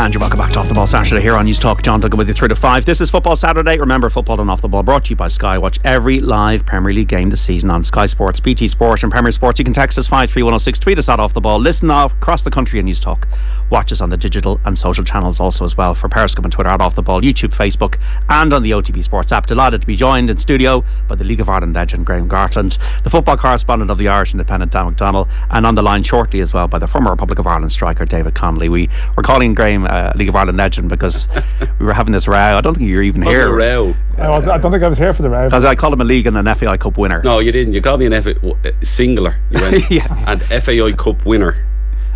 And you're welcome back to Off the Ball Saturday here on News Talk. John Duggan with you through to 5. This is Football Saturday. Remember, football and Off the Ball brought to you by Sky. Watch every live Premier League game this season on Sky Sports, BT Sport and Premier Sports. You can text us 53106, tweet us at Off the Ball, listen across the country on News Talk. Watch us on the digital and social channels also as well, for Periscope and Twitter at Off the Ball, YouTube, Facebook and on the OTB Sports app. Delighted to be joined in studio by the League of Ireland legend Graham Gartland, the football correspondent of the Irish Independent Dan McDonnell, and on the line shortly as well by the former Republic of Ireland striker David Connolly. We're calling Graham League of Ireland legend because we were having this row. I don't think you were even here. A row? I don't think I was here for the row. Because I called him a league and an FAI Cup winner. No, you didn't. You called me an singular. You went and FAI Cup winner,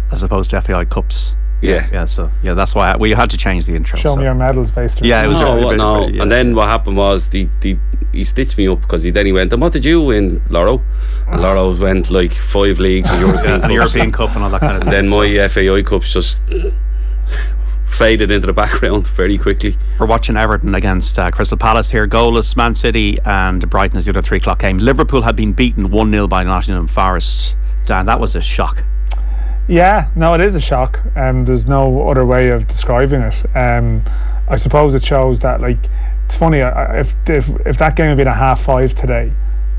as opposed to FAI Cups. Yeah. So that's why we had to change the intro. Show me your medals, basically. Yeah, it was. No. And then what happened was he stitched me up because he went, and what did you win, Loro? And Loro went like 5 leagues and European Cup and all that kind of thing. Then my FAI Cups just faded into the background very quickly. We're watching Everton against Crystal Palace here, goalless. Man City and Brighton is the other 3 o'clock game. Liverpool had been beaten 1-0 by Nottingham Forest. Dan, that was a shock. Yeah, no, it is a shock. There's no other way of describing it. I suppose it shows that, like, it's funny, if that game had been a 5:30 today,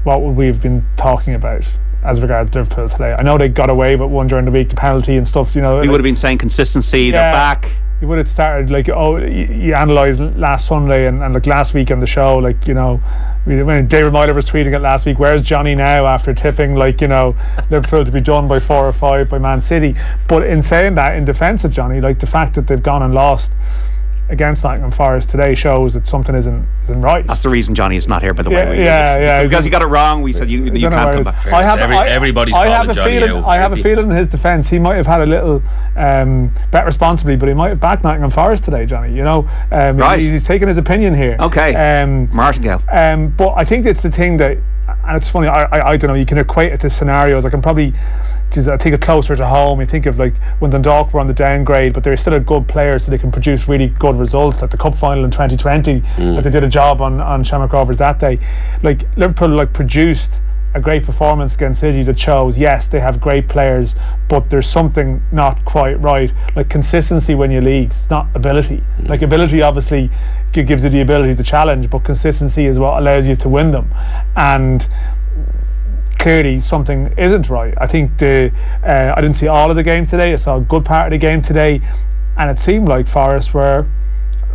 what would we have been talking about as regards Liverpool today? I know they got away with one during the week, the penalty and stuff, you know. We would have been saying consistency, they're back. You would have started like, you analysed last Sunday and like last week on the show, like, you know, when David Myler was tweeting it last week, where's Johnny now after tipping, like, you know, Liverpool to be done by 4 or 5 by Man City. But in saying that, in defence of Johnny, like, the fact that they've gone and lost against Nottingham Forest today shows that something isn't right. That's the reason Johnny is not here, by the way. Yeah. Because he got it wrong. We said you can't come back. Everybody's calling Johnny out. I have a feeling in his defence he might have had a little bet responsibly, but he might have backed Nottingham Forest today, Johnny. You know, right. He's taking his opinion here. Okay. Martingale. But I think it's the thing that, and it's funny. I don't know. You can equate it to scenarios. I can probably. I think it closer to home. You think of like when Dundalk were on the downgrade, but they're still a good player, so they can produce really good results. At the cup final in 2020, that they did a job on Shamrock Rovers that day. Like Liverpool, like produced a great performance against City that shows, yes, they have great players, but there's something not quite right. Like consistency when you league, it's not ability. Like ability obviously gives you the ability to challenge, but consistency is what allows you to win them. And clearly something isn't right. I think I didn't see all of the game today. I saw a good part of the game today, and it seemed like Forest were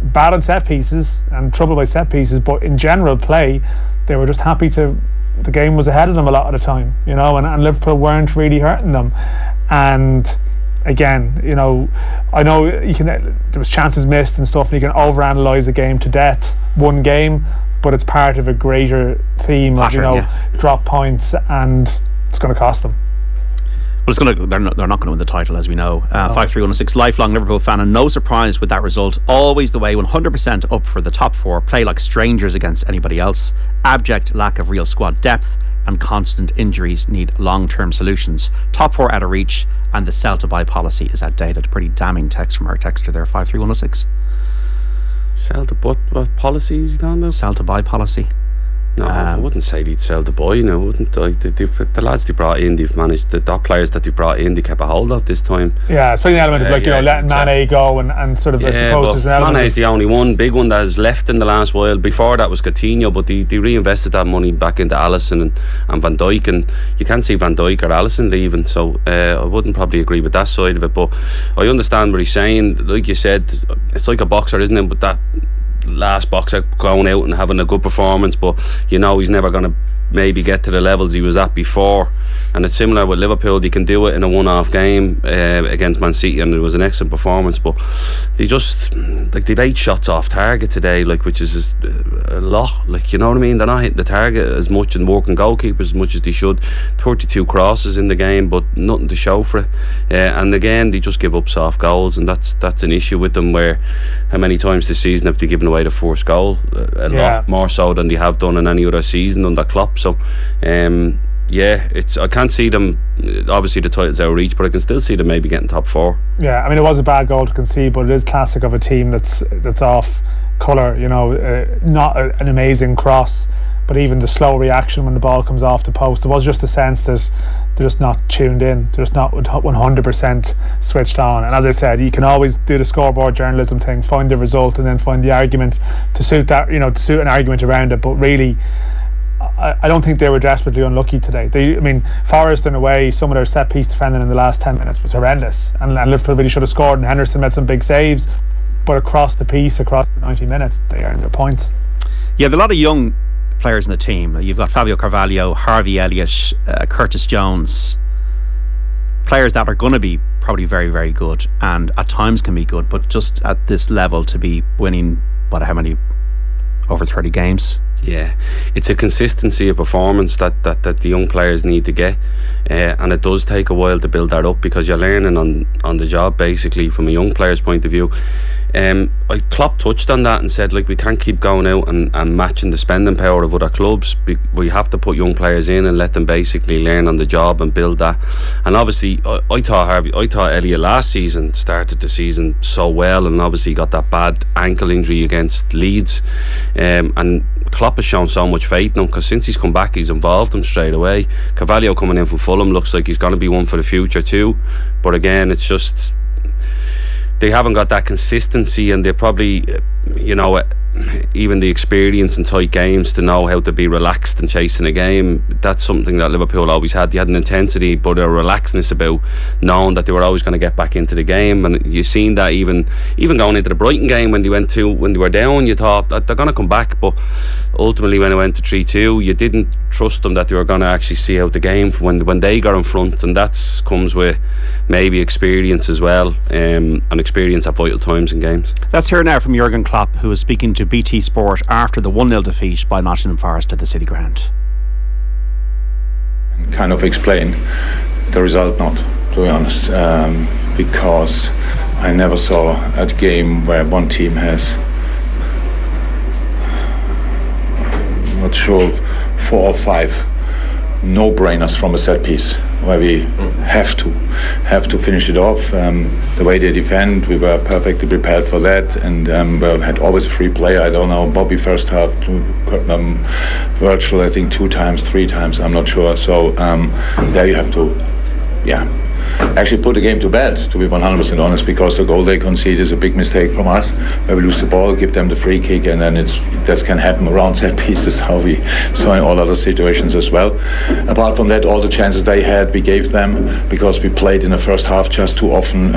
bad on set pieces and troubled by set pieces, but in general play they were just happy the game was ahead of them a lot of the time, you know, and Liverpool weren't really hurting them. And again, you know, I know there was chances missed and stuff, and you can overanalyze a game to death, one game, but it's part of a greater theme of, you know, drop points, and it's going to cost them. Well, they're not going to win the title, as we know. 53106, lifelong Liverpool fan, and no surprise with that result. Always the way, 100% up for the top 4. Play like strangers against anybody else. Abject lack of real squad depth, and constant injuries need long-term solutions. Top 4 out of reach, and the sell to buy policy is outdated. Pretty damning text from our texter there, 53106. Sell to what policies you talking about? Sell to buy policy. No, I wouldn't say they'd sell the boy, no, wouldn't I? The lads they brought in, they've managed, the players that they brought in, they kept a hold of this time. Yeah, it's probably an element of like, you know, letting Mane go and sort of, I suppose there's an element. Mane's the only one big one that has left in the last while. Before that was Coutinho, but they reinvested that money back into Alisson and Van Dijk, and you can't see Van Dijk or Alisson leaving, so I wouldn't probably agree with that side of it, but I understand what he's saying. Like you said, it's like a boxer, isn't it? But that last boxer going out and having a good performance, but you know he's never going to maybe get to the levels he was at before. And it's similar with Liverpool. They can do it in a one-off game against Man City, and it was an excellent performance, but they just, like, they've 8 shots off target today, like, which is just a lot, like, you know what I mean? They're not hitting the target as much and working goalkeepers as much as they should. 32 crosses in the game, but nothing to show for it. And again, they just give up soft goals, and that's an issue with them, where how many times this season have they given away the first goal? A lot more so than they have done in any other season under Klopp. So I can't see them, obviously the title's out of reach, but I can still see them maybe getting top 4. Yeah, I mean, it was a bad goal to concede, but it is classic of a team that's off colour, you know. Not an amazing cross, but even the slow reaction when the ball comes off the post, there was just a sense that they're just not tuned in. They're just not 100% switched on. And as I said, you can always do the scoreboard journalism thing, find the result, and then find the argument to suit that, to suit an argument around it. But really, I don't think they were desperately unlucky today. Forest in a way, some of their set piece defending in the last 10 minutes was horrendous, and Liverpool really should have scored, and Henderson made some big saves, but across the piece, across the 90 minutes, they earned their points. Yeah, there are a lot of young players in the team. You've got Fabio Carvalho, Harvey Elliott, Curtis Jones, players that are going to be probably very, very good, and at times can be good, but just at this level to be winning how many, over 30 games? Yeah, it's a consistency of performance that the young players need to get, and it does take a while to build that up, because you're learning on the job, basically, from a young player's point of view. Klopp touched on that and said, we can't keep going out and matching the spending power of other clubs. We have to put young players in and let them basically learn on the job and build that. And obviously, I thought Elliott last season started the season so well, and obviously got that bad ankle injury against Leeds, and Klopp has shown so much faith now, because since he's come back, he's involved him straight away. Carvalho coming in from Fulham looks like he's going to be one for the future too, but again, it's just they haven't got that consistency, and they probably, even the experience in tight games to know how to be relaxed and chasing a game. That's something that Liverpool always had. They had an intensity but a relaxedness about knowing that they were always going to get back into the game, and you've seen that even going into the Brighton game when they were down, you thought that they're going to come back, but ultimately when it went to 3-2, you didn't trust them that they were going to actually see out the game when they got in front, and that comes with maybe experience as well, and experience at vital times in games. Let's hear now from Jurgen Klopp, who was speaking to BT Sport after the 1-0 defeat by Nottingham Forest at the City Ground. Kind of explain the result, not to be honest, because I never saw a game where one team has, not sure, 4 or 5 no-brainers from a set piece where we have to finish it off. The way they defend, we were perfectly prepared for that, and we had always a free player. I don't know, Bobby first half, Virgil I think 2 times, 3 times, I'm not sure. So there you have to, actually put the game to bed, to be 100% honest, because the goal they concede is a big mistake from us, where we lose the ball, give them the free kick, and then that can happen around set pieces, how we saw in all other situations as well. Apart from that, all the chances they had, we gave them, because we played in the first half just too often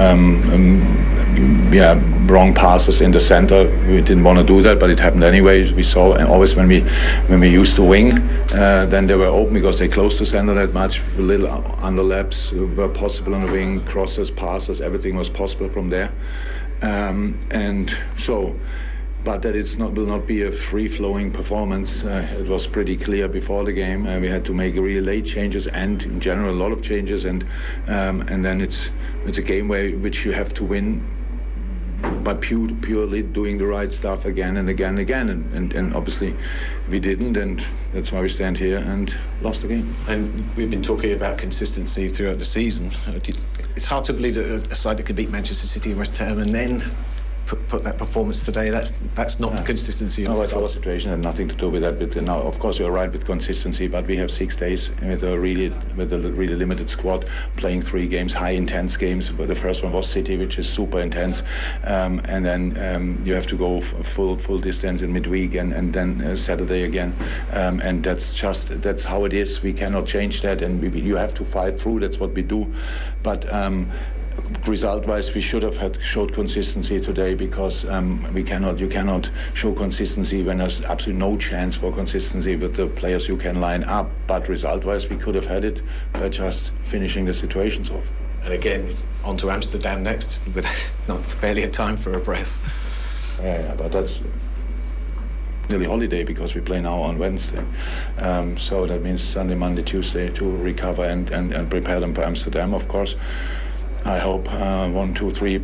wrong passes in the center. We didn't want to do that, but it happened anyway. We saw, and always when we used the wing, then they were open because they closed the center that much. Little underlaps were possible on the wing, crosses, passes, everything was possible from there. And so, but that will not be a free-flowing performance. It was pretty clear before the game. We had to make really late changes, and in general a lot of changes, and then it's a game which you have to win by purely doing the right stuff again and again and again, and obviously we didn't, and that's why we stand here and lost the game. And we've been talking about consistency throughout the season. It's hard to believe that a side that could beat Manchester City and West Ham and then put that performance today, that's not the consistency. No, it's our situation had nothing to do with that. But now, of course, you're right with consistency, but we have 6 days with a really limited squad, playing 3 games, high intense games. But the first one was City, which is super intense, and then you have to go full distance in midweek, and then Saturday again, and that's how it is. We cannot change that, and you have to fight through. That's what we do, but. Result-wise, we should have showed consistency today, because you cannot show consistency when there's absolutely no chance for consistency with the players you can line up. But result-wise, we could have had it by just finishing the situations off. And again, on to Amsterdam next, with barely a time for a breath. Yeah, but that's nearly holiday, because we play now on Wednesday. So that means Sunday, Monday, Tuesday to recover and prepare them for Amsterdam, of course. I hope 1, 2, 3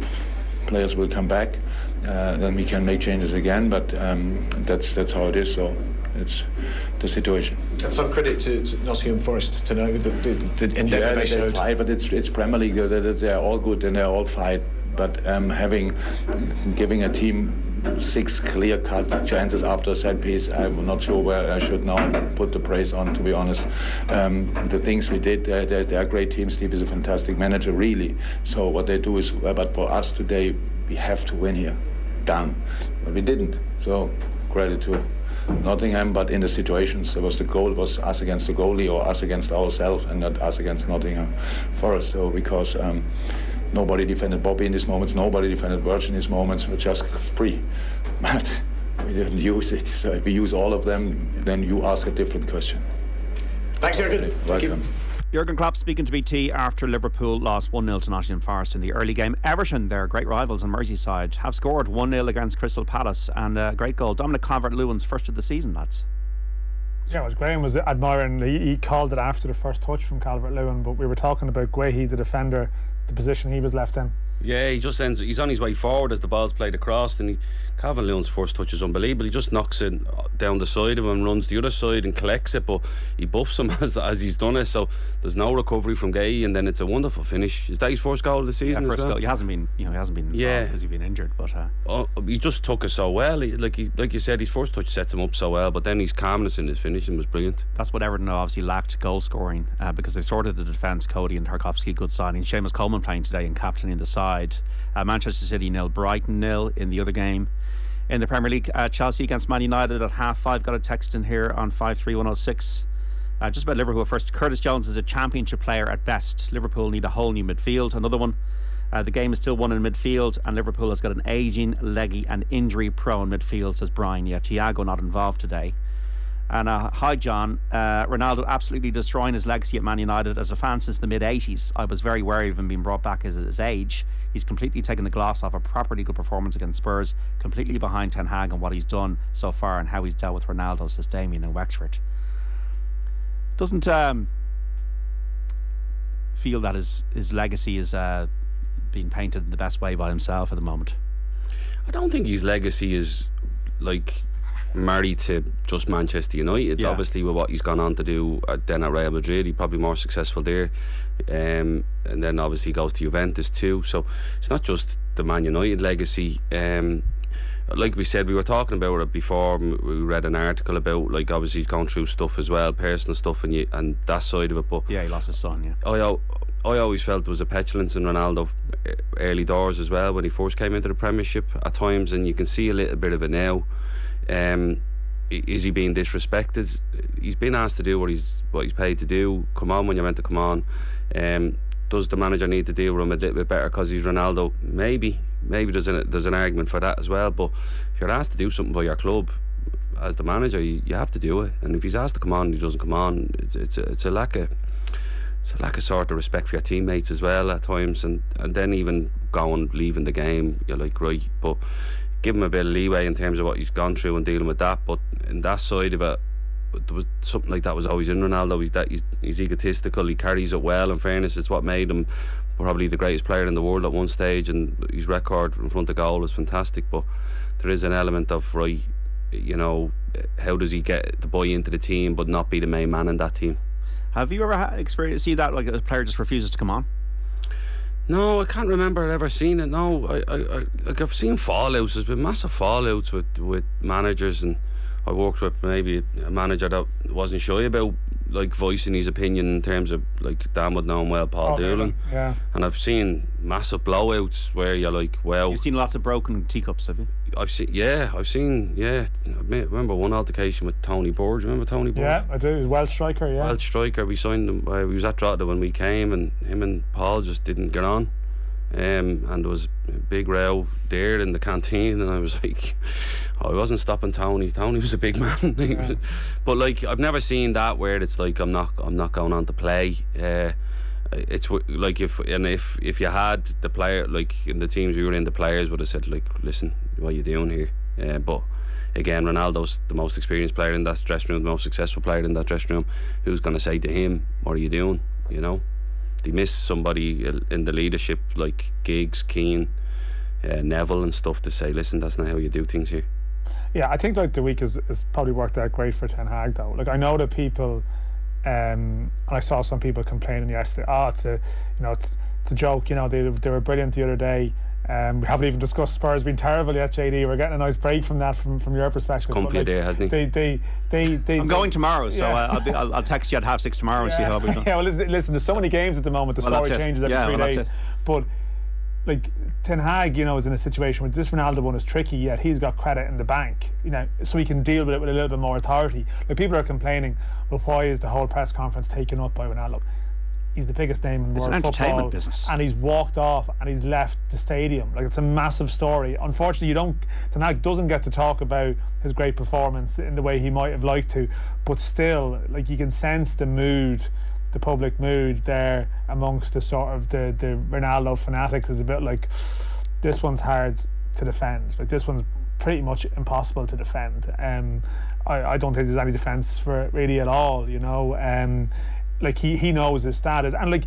players will come back. Then we can make changes again. But that's how it is. So it's the situation. And some credit to Nottingham Forest to know the endeavour they showed. Fight, but it's Premier League. They're all good and they're all fight. But giving a team 6 clear-cut chances after a set piece. I'm not sure where I should now put the praise on, to be honest. The things we did, they're great teams. Steve is a fantastic manager, really. So what they do is, but for us today, we have to win here. Done. But we didn't. So credit to Nottingham, but in the situations, there was the goal was us against the goalie or us against ourselves, and not us against Nottingham Forest. So because nobody defended Bobby in these moments, nobody defended Virgin in these moments, we're just free. But we didn't use it. So if we use all of them, then you ask a different question. Thanks, Jürgen. Thank you. Jurgen Klopp speaking to BT after Liverpool lost 1-0 to Nottingham Forest in the early game. Everton, their great rivals on Merseyside, have scored 1-0 against Crystal Palace, and a great goal. Dominic Calvert-Lewin's first of the season, lads. Yeah, what Graham was admiring, he called it after the first touch from Calvert-Lewin, but we were talking about Guehi, the defender, the position he was left in. Yeah, he's on his way forward as the ball's played across, and Calvert-Lewin's first touch is unbelievable. He just knocks it down the side of him, runs the other side and collects it, but he buffs him as he's done it, so there's no recovery from Guehi, and then it's a wonderful finish. Is that his first goal of the season? Yeah, first as well? goal. He hasn't been because he's been injured, but he just took it so well. Like you said, his first touch sets him up so well, but then his calmness in his finishing was brilliant. That's what Everton obviously lacked, goal scoring, because they sorted the defence. Cody and Tarkovsky, good signing. Seamus Coleman playing today and captaining the side. Manchester City 0, Brighton 0 in the other game. In the Premier League, Chelsea against Man United at 5:30. Got a text in here on 53106. Just about Liverpool first. Curtis Jones is a championship player at best. Liverpool need a whole new midfield. Another one. The game is still won in midfield, and Liverpool has got an ageing, leggy and injury-prone midfield, says Brian. Yeah, Thiago not involved today. And hi John, Ronaldo absolutely destroying his legacy at Man United. As a fan since the mid-80s, I was very wary of him being brought back at his age. He's completely taken the gloss off a properly good performance against Spurs, completely behind Ten Hag and what he's done so far and how he's dealt with Ronaldo, says Damien in Wexford. Doesn't feel that his legacy is being painted in the best way by himself at the moment. I don't think his legacy is like married to just Manchester United. Obviously with what he's gone on to do then at Real Madrid, he's probably more successful there, and then obviously he goes to Juventus too, so it's not just the Man United legacy. Like we said, we were talking about it before. We read an article about, like, obviously going through stuff as well, personal stuff, and that side of it. But yeah, he lost his son. Yeah, I always felt there was a petulance in Ronaldo early doors as well when he first came into the Premiership at times, and you can see a little bit of it now. Is he being disrespected? He's been asked to do what he's paid to do. Come on when you're meant to come on. Does the manager need to deal with him a little bit better because he's Ronaldo? Maybe there's an argument for that as well. But if you're asked to do something by your club as the manager, you have to do it. And if he's asked to come on and he doesn't come on, it's a lack of sort of respect for your teammates as well at times. And then even leaving the game, you're like, right, but give him a bit of leeway in terms of what he's gone through and dealing with that. But in that side of it, there was something like that was always in Ronaldo. He's egotistical. He carries it well. In fairness, it's what made him probably the greatest player in the world at one stage, and his record in front of goal was fantastic. But there is an element of, right, you know, how does he get the boy into the team but not be the main man in that team? Have you ever see that, like a player just refuses to come on? No, I can't remember ever seeing it. No, I've seen fallouts. There's been massive fallouts with managers, and I worked with maybe a manager that wasn't shy about like voicing his opinion in terms of, like, Dan would know him well, Paul Doolan. Yeah. And I've seen massive blowouts where you're like, well, you've seen lots of broken teacups, have you? I've seen. I remember one altercation with Tony Burge. Remember Tony Burge? Yeah, I do. He was Welsh striker. Yeah. Welsh striker. We signed him. We was at Drogheda when we came, and him and Paul just didn't get on. And there was a big row there in the canteen, and I was like, I wasn't stopping Tony. Tony was a big man. Yeah. But like, I've never seen that where it's like, I'm not going on to play. It's like if you had the player, like in the teams we were in, the players would have said, like, listen, what are you doing here? But again, Ronaldo's the most experienced player in that dressing room, the most successful player in that dressing room. Who's going to say to him, what are you doing? You know, they miss somebody in the leadership like Giggs, Keane, Neville and stuff to say, listen, that's not how you do things here. Yeah, I think like the week has probably worked out great for Ten Hag though. Like, I know that people, and I saw some people complaining yesterday, it's a joke, you know, they were brilliant the other day, We haven't even discussed Spurs being terrible yet, JD. We're getting a nice break from that from your perspective. Come for a day, hasn't he? I'm going tomorrow, so I'll text you at 6:30 tomorrow and see how we've done. Yeah, well, listen, there's so many games at the moment. The story changes every 3 days. But like Ten Hag, is in a situation where this Ronaldo one is tricky, yet he's got credit in the bank, so he can deal with it with a little bit more authority. Like, people are complaining, well, why is the whole press conference taken up by Ronaldo? He's the biggest name in world football, business, and he's walked off and he's left the stadium. Like, it's a massive story. Unfortunately, Ten Hag doesn't get to talk about his great performance in the way he might have liked to, but still, like, you can sense the mood, the public mood there amongst the sort of the Ronaldo fanatics is a bit like, this one's hard to defend. Like, this one's pretty much impossible to defend. I don't think there's any defence for it really at all. Like, he knows his status, and like,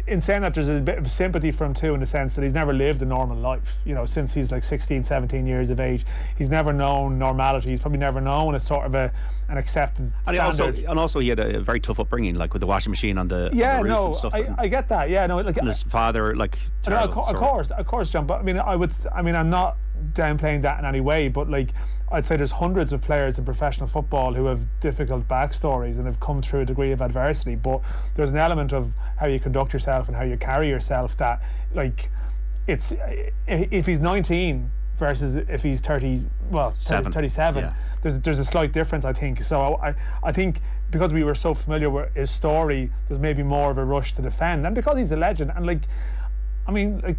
in saying that, there's a bit of sympathy for him too, in the sense that he's never lived a normal life, since he's like 16-17 years of age. He's never known normality. He's probably never known a sort of an accepted standard. And also he had a very tough upbringing, like with the washing machine on the roof and stuff. I get that. Like, and his father, like, of course, John. But I'm not downplaying that in any way, but like, I'd say there's hundreds of players in professional football who have difficult backstories and have come through a degree of adversity, but there's an element of how you conduct yourself and how you carry yourself that, like, it's, if he's 19 versus if he's 37, there's a slight difference, I think. So I think because we were so familiar with his story, there's maybe more of a rush to defend, and because he's a legend, and like,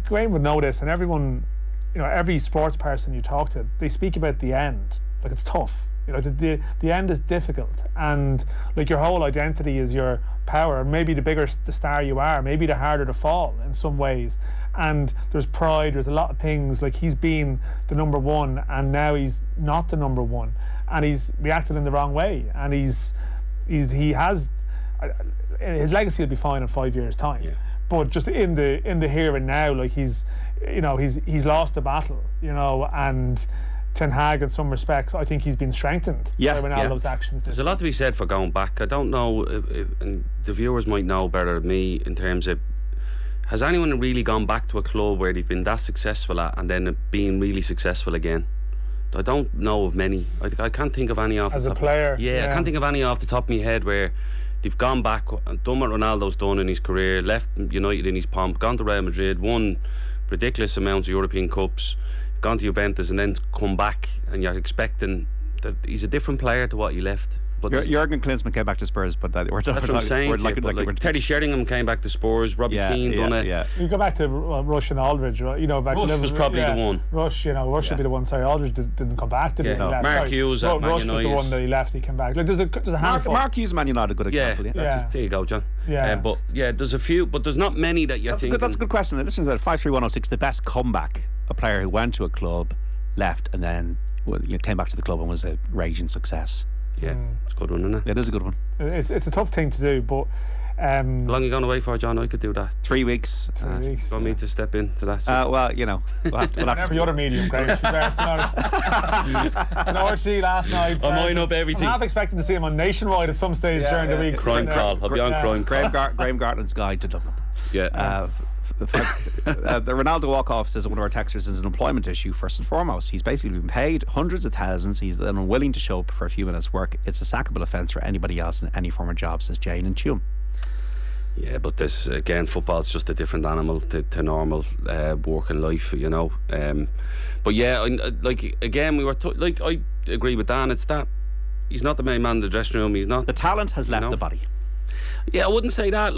Graham would know this, and everyone, every sports person you talk to, they speak about the end. Like, it's tough. The end is difficult, and like, your whole identity is your power. Maybe the bigger the star you are, maybe the harder to fall in some ways. And there's pride. There's a lot of things. Like, he's been the number one, and now he's not the number one, and he's reacted in the wrong way. And he has his legacy will be fine in 5 years' time. Yeah. But just in the here and now, like, he's lost the battle, and Ten Hag, in some respects, I think he's been strengthened by Ronaldo's actions. There's a lot to be said for going back. I don't know, and the viewers might know better than me, in terms of, has anyone really gone back to a club where they've been that successful at and then being really successful again? I don't know of many. I can't think of any off as the top. A player. I can't think of any off the top of my head where they've gone back and done what Ronaldo's done in his career, left United in his pomp, gone to Real Madrid, won ridiculous amounts of European Cups, gone to Juventus, and then come back, and you're expecting that he's a different player to what he left. But Jurgen Klinsmann came back to Spurs, but that's what I'm saying. Teddy Sheringham came back to Spurs. Robbie Keane done it. Yeah. You go back to Rush and Aldridge, right? Back Rush was probably the one. Rush should be the one. Sorry, Aldridge didn't come back. Did he? No. Mark Hughes at Man Rush United. was the one that he left. He came back. Like, there's a handful. Mark Hughes, Man United, a good example. There you go, John. But there's a few, but there's not many that you're thinking. That's a good question. Listen to that. 53106. The best comeback: a player who went to a club, left, and then came back to the club and was a raging success. Yeah, it's a good one, isn't it? It is a good one. It's a tough thing to do, but how long are you going away for, John? I could do that. 3 weeks. 3 weeks. Want me to step into that? Well, we'll have to every other medium, Graham. Norwich last night. I'm eyeing up everything. I'm half expecting to see him on Nationwide at some stage during the week. Crime call. I'll be on crime call. Graham Gartland's Guide to Dublin. Yeah. The Ronaldo walk-off, says one of our texters, is an employment issue first and foremost. He's basically been paid hundreds of thousands. He's unwilling to show up for a few minutes work. It's a sackable offence for anybody else in any form of job, says Jane and Tune. Yeah, but this, again, football's just a different animal to normal working life, but yeah, again, we were I agree with Dan. It's that he's not the main man in the dressing room. He's not. The talent has left the body. Yeah, I wouldn't say that.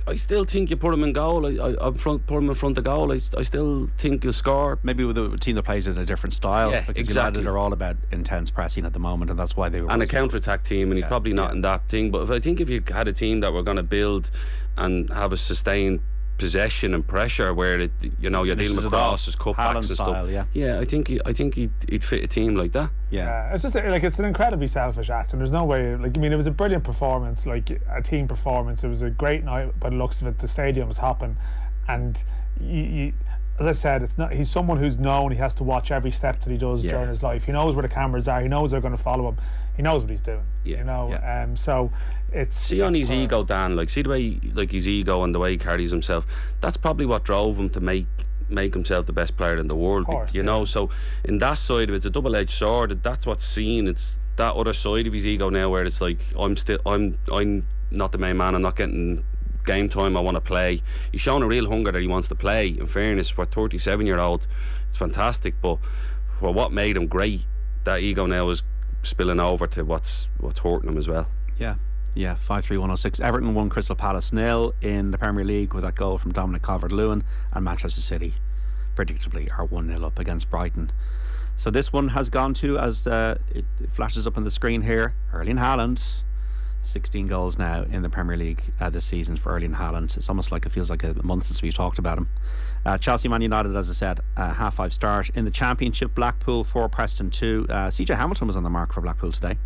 I still think you put him in goal. Put him in front of goal. I still think he'll score. Maybe with a team that plays in a different style. Yeah, because exactly. United are all about intense pressing at the moment, and that's why they were. And a counter-attack team, and he's probably not in that thing. But I think if you had a team that were going to build and have a sustained possession and pressure, where you're dealing with crosses, cutbacks and stuff. I think he'd fit a team like that. Yeah, it's just it's an incredibly selfish act, and there's no way. It was a brilliant performance, like a team performance. It was a great night by the looks of it. The stadium was hopping, and you as I said, it's not. He's someone who's known he has to watch every step that he does during his life. He knows where the cameras are. He knows they're going to follow him. He knows what he's doing. So it's see on his ego, Dan. See the way his ego and the way he carries himself. That's probably what drove him to make make himself the best player in the world, course, you know. So in that side of it, it's a double-edged sword. That's what's seen. It's that other side of his ego now, where it's like, I'm not the main man, I'm not getting game time, I want to play. He's shown a real hunger that he wants to play. In fairness, for a 37-year-old, it's fantastic. But for what made him great, that ego now is spilling over to what's hurting him as well. Yeah, 5-3-1-0-6. Everton won Crystal Palace 0 in the Premier League with that goal from Dominic Calvert-Lewin, and Manchester City predictably are 1-0 up against Brighton. So this one has gone to, as it flashes up on the screen here, Erling Haaland. 16 goals now in the Premier League this season for Erling Haaland. It's almost like it feels like a month since we've talked about him. Chelsea Man United, as I said, 5:30 start. In the Championship, Blackpool 4, Preston 2. CJ Hamilton was on the mark for Blackpool today.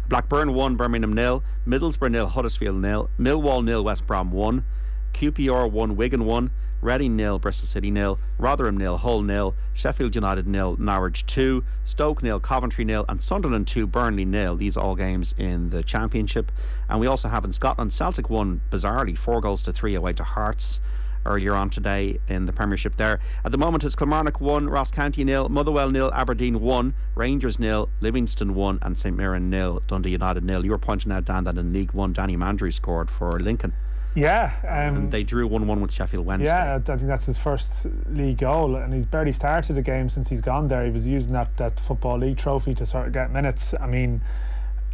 Blackburn 1, Birmingham 0. Middlesbrough 0, Huddersfield 0. Millwall 0, West Brom 1. QPR 1, Wigan 1. Reading 0, Bristol City 0. Rotherham 0, Hull 0. Sheffield United 0, Norwich 2. Stoke 0, Coventry 0. And Sunderland 2, Burnley 0. These are all games in the Championship. And we also have in Scotland, Celtic won bizarrely 4-3 away to Hearts earlier on today in the Premiership there. At the moment it's Kilmarnock 1, Ross County 0, Motherwell 0, Aberdeen 1, Rangers 0, Livingston 1 and St Mirren 0, Dundee United 0. You were pointing out, Dan, that in League 1 Danny Mandrew scored for Lincoln. Yeah, and they drew 1-1 with Sheffield Wednesday. Yeah, I think that's his first league goal, and he's barely started a game since he's gone there. He was using that Football League trophy to sort of get minutes. I mean,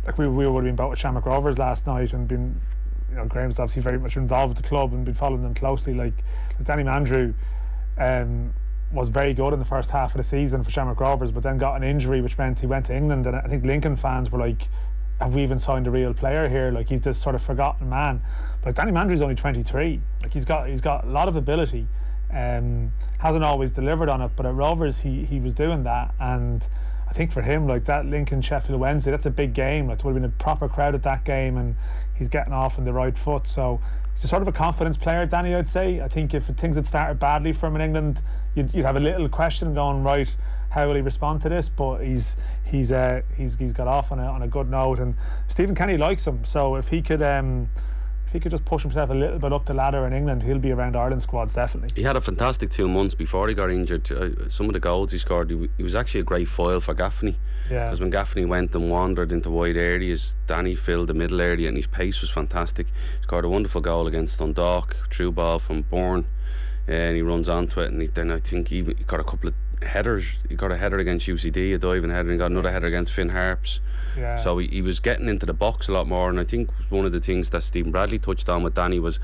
like we would have been both with Shamrock Rovers last night and been, you know, Graham's obviously very much involved with the club and been following them closely. Like Danny Mandrew was very good in the first half of the season for Shamrock Rovers, but then got an injury which meant he went to England, and I think Lincoln fans were like, have we even signed a real player here? Like, he's this sort of forgotten man. But Danny Mandrew's only 23. Like, he's got a lot of ability. Hasn't always delivered on it, but at Rovers he was doing that. And I think for him, like that Lincoln Sheffield Wednesday, that's a big game. Like, there would have been a proper crowd at that game, and he's getting off on the right foot. So he's a sort of a confidence player, Danny, I'd say. I think if things had started badly for him in England, you'd have a little question going, right, how will he respond to this? But he's got off on a good note, and Stephen Kenny likes him. So if he could just push himself a little bit up the ladder in England, he'll be around Ireland squads definitely. He had a fantastic 2 months before he got injured. Some of the goals he scored, he was actually a great foil for Gaffney. Yeah. Because when Gaffney went and wandered into wide areas, Danny filled the middle area, and his pace was fantastic. He scored a wonderful goal against Dundalk, true ball from Bourne, and he runs onto it, and then I think he got a couple of headers. He got a header against UCD, a diving header, and he got another header against Finn Harps. Yeah. So he was getting into the box a lot more, and I think one of the things that Stephen Bradley touched on with Danny was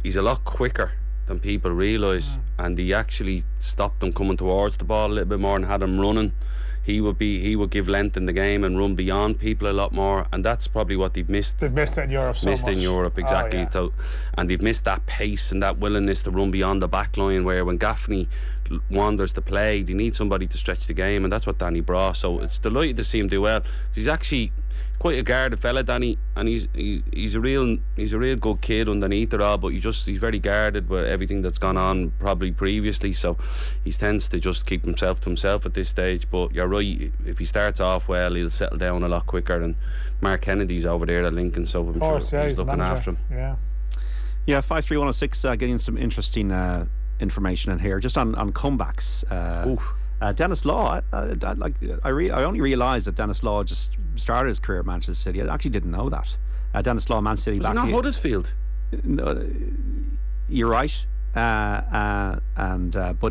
he's a lot quicker than people realise, and he actually stopped him coming towards the ball a little bit more and had him running. He would give length in the game and run beyond people a lot more, and that's probably what they've missed. They've missed it in Europe so much. In Europe, exactly. Oh, yeah. So, and they've missed that pace and that willingness to run beyond the back line, where when Gaffney wanders to play, they need somebody to stretch the game, and that's what Danny brought. So it's delighted to see him do well. He's actually quite a guarded fella, Danny, and he's a real good kid underneath it all, but he's very guarded with everything that's gone on probably previously, so he tends to just keep himself to himself at this stage. But you're right, if he starts off well, he'll settle down a lot quicker, and Mark Kennedy's over there at Lincoln, so I'm sure he's looking after him. Yeah, 5-3-1-0-6, getting some interesting information in here just on comebacks. Dennis Law, I only realised that Dennis Law just started his career at Manchester City. I actually didn't know that. Dennis Law, Man City. Was it not Huddersfield? No, you're right. But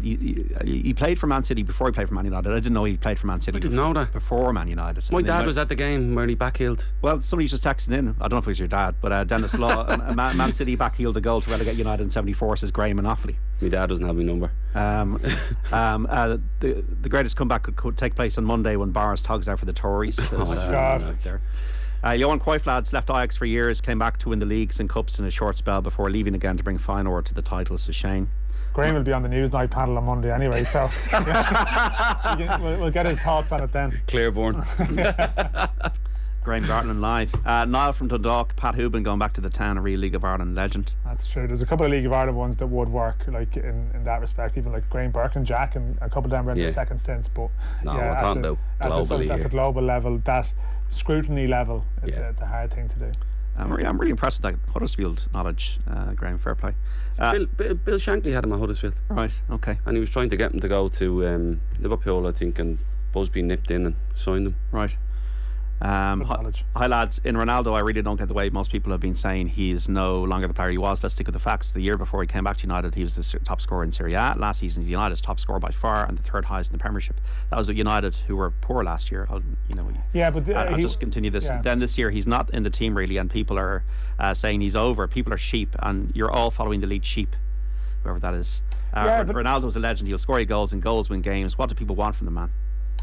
he played for Man City before he played for Man United. I didn't know he played for Man City. I didn't know that. Before Man United. My dad was at the game where he backheeled. Well, somebody's just texting in. I don't know if it was your dad, but Dennis Law, Man City backheeled a goal to relegate United in '74, says Graham Monopoly. My dad doesn't have my number. The greatest comeback could take place on Monday when Boris Tugs out for the Tories. Johan Cruyff left Ajax for years, came back to win the leagues and cups in a short spell before leaving again to bring Feyenoord to the title. So Shane. Graham will be on the Newsnight panel on Monday anyway, so we'll get his thoughts on it then. Claiborne. Graham Gartland live. Niall from Dundalk, Pat Hooban going back to the town, a real League of Ireland legend. That's true. There's a couple of League of Ireland ones that would work, like in that respect, even like Graham Burke and Jack, and a couple of them were in their second stints. But we're talking about globally at the global level, that scrutiny level, it's a hard thing to do. I'm really impressed with that Huddersfield knowledge, Graham. Fair play. Bill Shankly had him at Huddersfield. Right, okay. And he was trying to get him to go to Liverpool, I think, and Busby nipped in and signed him. Right. Hi lads, in Ronaldo I really don't get the way most people have been saying he is no longer the player he was. Let's stick with the facts. The year before he came back to United, he was the top scorer in Serie A. Last season he's United's top scorer by far and the third highest in the Premiership. That was with United, who were poor last year. I'll just continue this. Then this year he's not in the team really, and people are saying he's over. People are sheep, and you're all following the lead sheep, whoever that is. Ronaldo's a legend. He'll score goals and goals win games. What do people want from the man?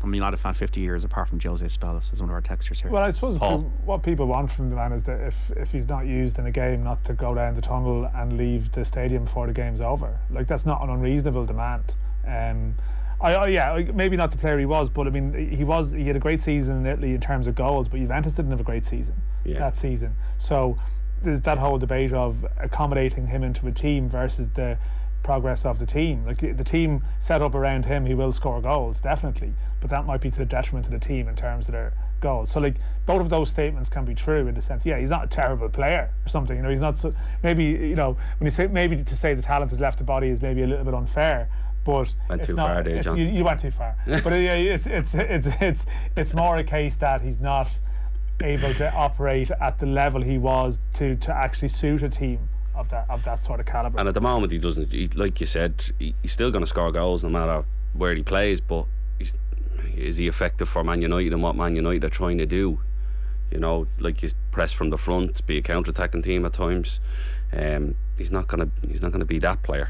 I'm a United fan 50 years apart from Jose Spellis, is one of our texters here. Well, I suppose what people want from the man is that if he's not used in a game, not to go down the tunnel and leave the stadium before the game's over. Like, that's not an unreasonable demand. Maybe not the player he was, but I mean, he had a great season in Italy in terms of goals, but Juventus didn't have a great season that season. So there's that whole debate of accommodating him into a team versus the progress of the team. Like, the team set up around him, he will score goals definitely, but that might be to the detriment of the team in terms of their goals. So, like, both of those statements can be true in the sense, he's not a terrible player or something, he's not maybe, when you say, maybe to say the talent has left the body is maybe a little bit unfair, but went too far there, John. You went too far. But it's more a case that he's not able to operate at the level he was to actually suit a team of that sort of calibre. And at the moment he doesn't, like you said, he's still going to score goals no matter where he plays, but is he effective for Man United and what Man United are trying to do? Like, you press from the front, be a counter-attacking team at times. He's not going to be that player.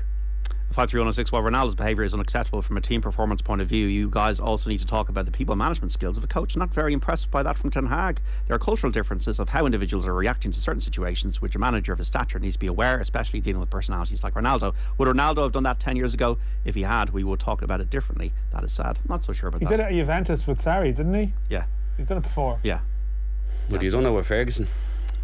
53106. While Ronaldo's behaviour is unacceptable from a team performance point of view, you guys also need to talk about the people management skills of a coach. Not very impressed by that from Ten Hag. There are cultural differences of how individuals are reacting to certain situations, which a manager of his stature needs to be aware, especially dealing with personalities like Ronaldo. Would Ronaldo have done that 10 years ago? If he had, we would talk about it differently. That is sad. I'm not so sure about that. He did it at Juventus with Sarri, didn't he? Yeah. He's done it before. Yeah. But he's done it with Ferguson.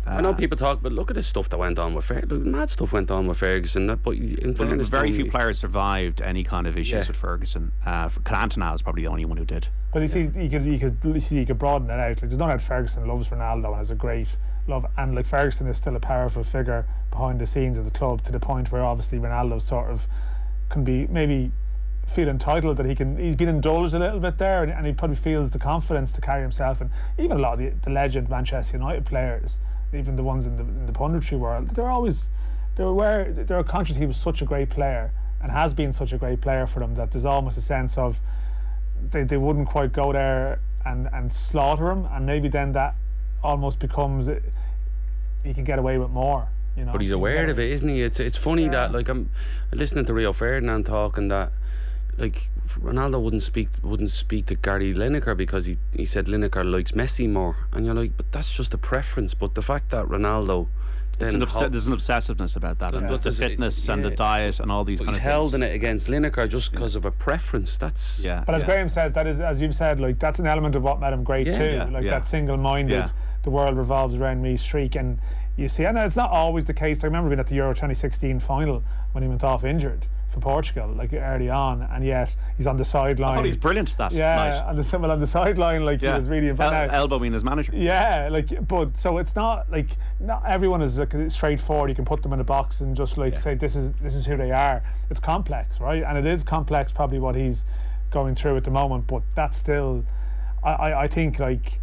I know people talk, but look at the stuff that went on with Ferguson. Mad stuff went on with Ferguson. But in fairness, very few players survived any kind of issues with Ferguson. Cantona is probably the only one who did. But you see, you could broaden it out. Like, there's no doubt Ferguson loves Ronaldo and has a great love, and like, Ferguson is still a powerful figure behind the scenes of the club, to the point where obviously Ronaldo sort of can be maybe feel entitled that he's been indulged a little bit there, and he probably feels the confidence to carry himself. And even a lot of the legend Manchester United players, even the ones in the punditry world, they were conscious he was such a great player and has been such a great player for them, that there's almost a sense of they wouldn't quite go there and slaughter him, and maybe then that almost becomes he can get away with more. But he's aware of it, isn't he? It's funny that, like, I'm listening to Rio Ferdinand talking that, like, Ronaldo wouldn't speak to Gary Lineker because he said Lineker likes Messi more, and you're like, but that's just a preference. But the fact that Ronaldo there's an obsessiveness about that, and the fitness and the diet and all these kind of things. He's held in it against Lineker just because of a preference. That's But as Graham says, that is, as you've said, like, that's an element of what made him great too. That single-minded, the world revolves around me streak. And you see, and it's not always the case. I remember being at the Euro 2016 final when he went off injured for Portugal, like, early on, and yet he's on the sideline. I thought he's brilliant that night. on the sideline, like, he was really elbowing his manager. But so it's not like, not everyone is like straightforward. You can put them in a box and just say this is who they are. It's complex, right? And it is complex, probably, what he's going through at the moment. But that's still, I think, like,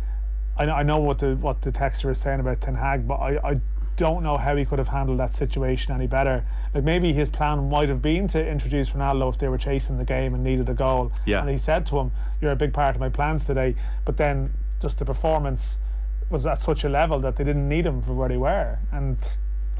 I know what the texter is saying about Ten Hag, but I don't know how he could have handled that situation any better. Like, maybe his plan might have been to introduce Ronaldo if they were chasing the game and needed a goal, and he said to him, "You're a big part of my plans today." But then just the performance was at such a level that they didn't need him for where they were. And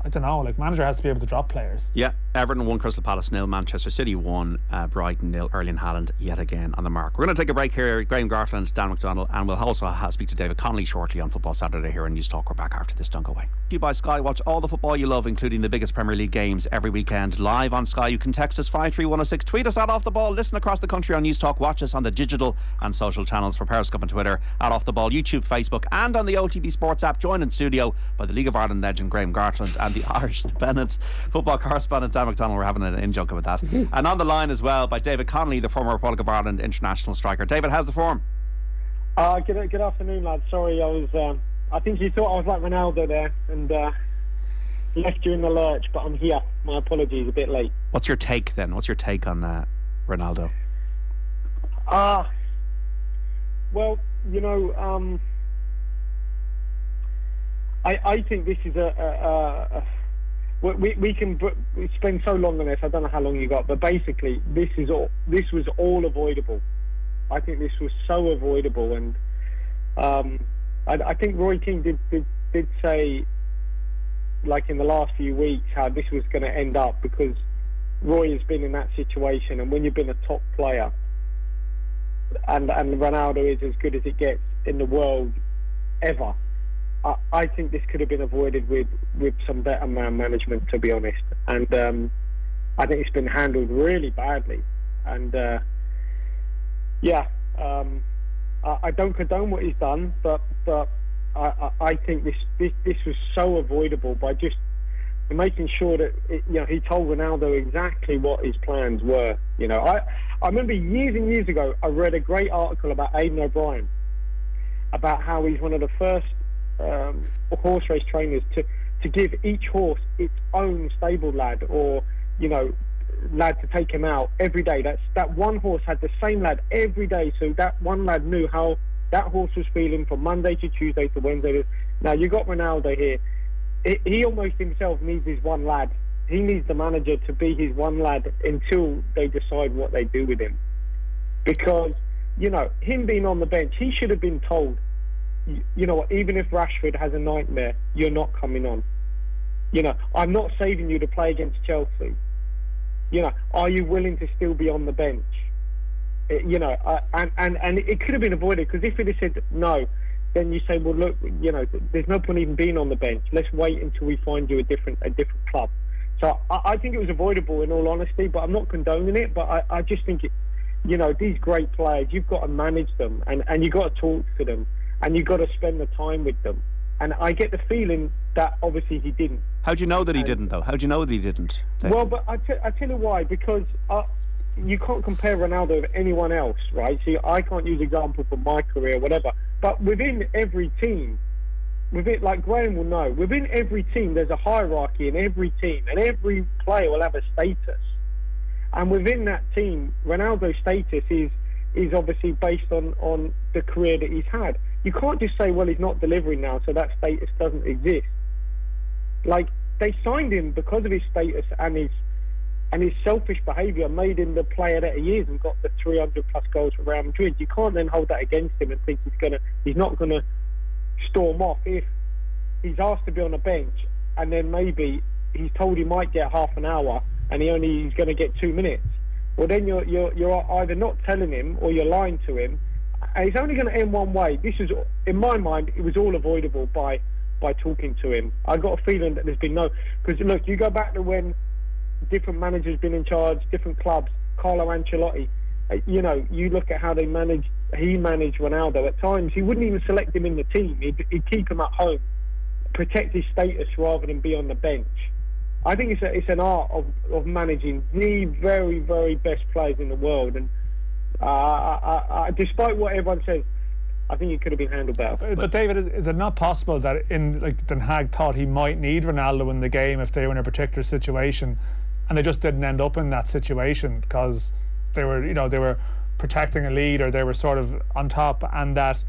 I don't know, like, manager has to be able to drop players. Everton 1, Crystal Palace 0, Manchester City 1, Brighton 0. Erling Haaland yet again on the mark. We're going to take a break here. Graham Gartland, Dan McDonnell, and we'll also speak to David Connolly shortly on Football Saturday here on News Talk. We're back after this. Don't go away. You by Sky. Watch all the football you love, including the biggest Premier League games, every weekend live on Sky. You can text us 53106, tweet us at Off The Ball, listen across the country on News Talk, watch us on the digital and social channels for Periscope and Twitter at Off The Ball, YouTube, Facebook, and on the OTB Sports app. Joined in studio by the League of Ireland legend Graham Gartland and the Irish independent football correspondent Dan McDonnell. We're having an in-joke about that. And on the line as well by David Connolly, the former Republic of Ireland international striker. David, how's the form? Good afternoon, lads. Sorry, I was I think you thought I was like Ronaldo there and left you in the lurch, but I'm here. My apologies, a bit late. What's your take then? What's your take on Ronaldo? Well, you know, I think this is we can spend so long on this. I don't know how long you got, but basically, this was all avoidable. I think this was so avoidable, and I think Roy Keane did say, like in the last few weeks, how this was going to end up, because Roy has been in that situation, and when you've been a top player, and Ronaldo is as good as it gets in the world ever, I think this could have been avoided with some better man management, to be honest. And I think it's been handled really badly. And I don't condone what he's done, but I think this was so avoidable by just making sure that he told Ronaldo exactly what his plans were. You know, I remember years and years ago I read a great article about Aidan O'Brien, about how he's one of the first horse race trainers to give each horse its own stable lad, or lad to take him out every day. That one horse had the same lad every day, so that one lad knew how that horse was feeling from Monday to Tuesday to Wednesday. Now you got Ronaldo here. He almost himself needs his one lad. He needs the manager to be his one lad until they decide what they do with him. Because him being on the bench, he should have been told, you know what, even if Rashford has a nightmare, you're not coming on. I'm not saving you to play against Chelsea. Are you willing to still be on the bench? And it could have been avoided, because if it had said no, then you say, well, look, there's no point even being on the bench. Let's wait until we find you a different club. So I think it was avoidable, in all honesty, but I'm not condoning it. But I just think these great players, you've got to manage them, and you've got to talk to them, and you've got to spend the time with them. And I get the feeling that obviously he didn't. How do you know that he didn't, though? How do you know that he didn't, David? Well, but I tell you why. Because you can't compare Ronaldo with anyone else, right? See, I can't use example from my career, whatever. But within every team, like Graham will know, within every team there's a hierarchy in every team, and every player will have a status. And within that team, Ronaldo's status is obviously based on the career that he's had. You can't just say, well, he's not delivering now, so that status doesn't exist. Like, they signed him because of his status and his selfish behaviour made him the player that he is, and got the 300 plus goals for Real Madrid. You can't then hold that against him and think he's not gonna storm off if he's asked to be on a bench, and then maybe he's told he might get half an hour and he's going to get 2 minutes. Well, then you're either not telling him or you're lying to him, and it's only going to end one way. This is, in my mind, it was all avoidable by talking to him. I got a feeling that there's been because look, you go back to when different managers been in charge, different clubs. Carlo Ancelotti, you look at how he managed Ronaldo. At times he wouldn't even select him in the team. He'd keep him at home, protect his status rather than be on the bench. I think it's an art of managing the very, very best players in the world, and despite what everyone says, I think it could have been handled better. But David, is it not possible that Den Haag thought he might need Ronaldo in the game if they were in a particular situation, and they just didn't end up in that situation because they were protecting a lead, or they were sort of on top, and that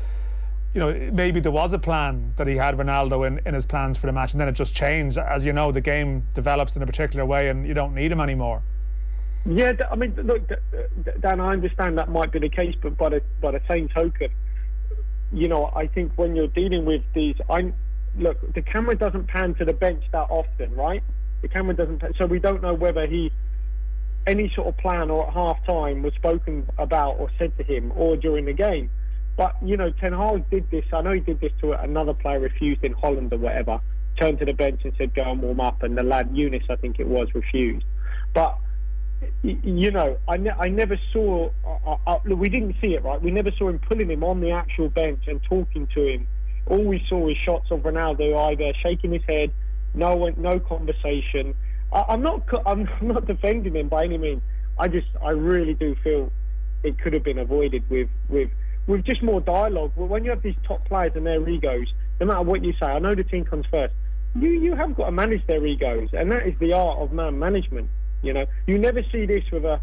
maybe there was a plan that he had Ronaldo in his plans for the match, and then it just changed. As you know, the game develops in a particular way and you don't need him anymore. Yeah, I mean, look, Dan, I understand that might be the case, but by the same token, I think when you're dealing with these, look, the camera doesn't pan to the bench that often, right? The camera doesn't pan, so we don't know whether any sort of plan or at half time was spoken about or said to him or during the game. But Ten Hag did this. I know he did this to another player, refused in Holland or whatever, turned to the bench and said go and warm up, and the lad Eunice, I think it was, refused. But I never saw we didn't see it, right? We never saw him pulling him on the actual bench and talking to him. All we saw is shots of Ronaldo either shaking his head, no conversation. I'm not defending him by any means. I really do feel it could have been avoided with with just more dialogue. Well, when you have these top players and their egos, no matter what you say, I know the team comes first. You have got to manage their egos, and that is the art of man management. You know, you never see this with a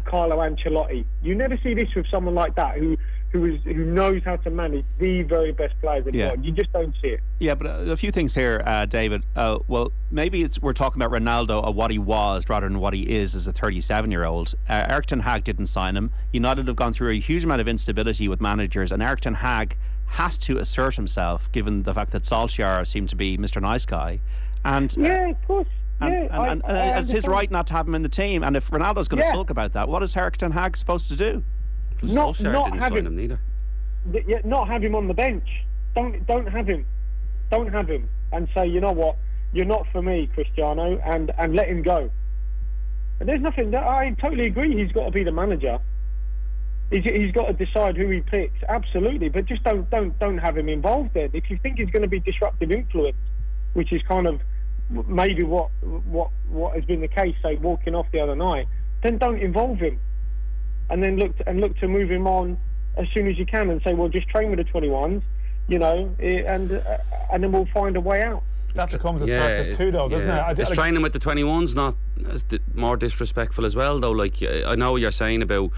Carlo Ancelotti. You never see this with someone like that who knows how to manage the very best players in the world. You just don't see it. Yeah, but a few things here, David. Well, maybe we're talking about Ronaldo or what he was rather than what he is as a 37-year-old. Erik ten Hag didn't sign him. United have gone through a huge amount of instability with managers, and Erik ten Hag has to assert himself, given the fact that Solskjaer seemed to be Mr. Nice Guy. And of course. And it's his right not to have him in the team. And if Ronaldo's going to sulk about that, what is Erik ten Hag supposed to do? Not have him neither. Not have him on the bench. Don't have him. Don't have him. And say, you know what, you're not for me, Cristiano, and let him go. And there's nothing. I totally agree. He's got to be the manager. He's got to decide who he picks. Absolutely, but just don't have him involved then. If you think he's going to be disruptive influence, which is kind of maybe what has been the case, say walking off the other night, then don't involve him, and then look to move him on as soon as you can, and say, well, just train with the 21s, you know, and then we'll find a way out. That becomes a circus too, though, doesn't it? It's training with the 21s not more disrespectful as well, though. Like, I know what you're saying about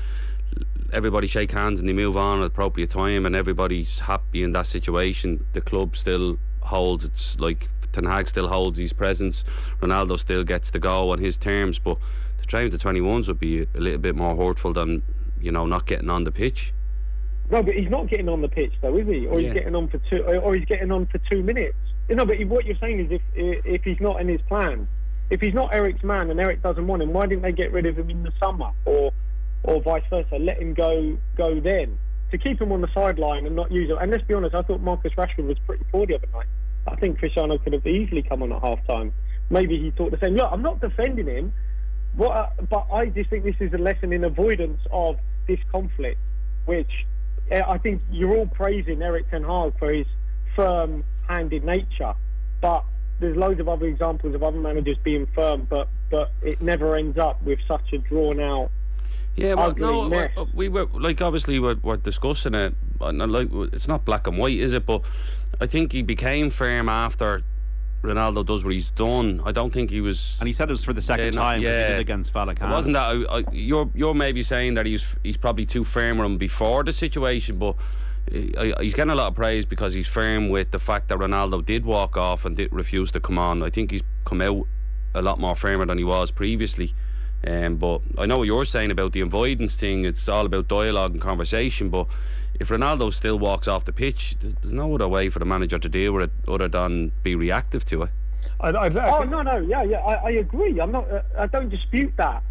everybody shake hands and they move on at appropriate time, and everybody's happy in that situation. The club still holds, it's like Ten Hag still holds his presence, Ronaldo still gets to go on his terms, but to train with the 21s would be a little bit more hurtful than, you know, not getting on the pitch. No, but he's not getting on the pitch, though, is he? Or he's getting on for 2 minutes. You know, but what you're saying is if he's not in his plan, if he's not Erik's man and Erik doesn't want him, why didn't they get rid of him in the summer, or vice versa? Let him go then, to keep him on the sideline and not use him. And let's be honest, I thought Marcus Rashford was pretty poor the other night. I think Cristiano could have easily come on at half time. Maybe he thought the same. Look, I'm not defending him, but I just think this is a lesson in avoidance of this conflict, which I think you're all praising Erik ten Hag for his firm-handed nature, but there's loads of other examples of other managers being firm, but it never ends up with such a drawn-out. Yeah, well, we were like, obviously we're discussing it, and like, it's not black and white, is it? But I think he became firm after Ronaldo does what he's done. I don't think he was, and he said it was for the second time, because he did against Vallecano. Wasn't that you're maybe saying that he's probably too firm with him before the situation, but he's getting a lot of praise because he's firm with the fact that Ronaldo did walk off and did refuse to come on. I think he's come out a lot more firmer than he was previously. But I know what you're saying about the avoidance thing. It's all about dialogue and conversation, but if Ronaldo still walks off the pitch, there's no other way for the manager to deal with it other than be reactive to it. I agree. I don't dispute that,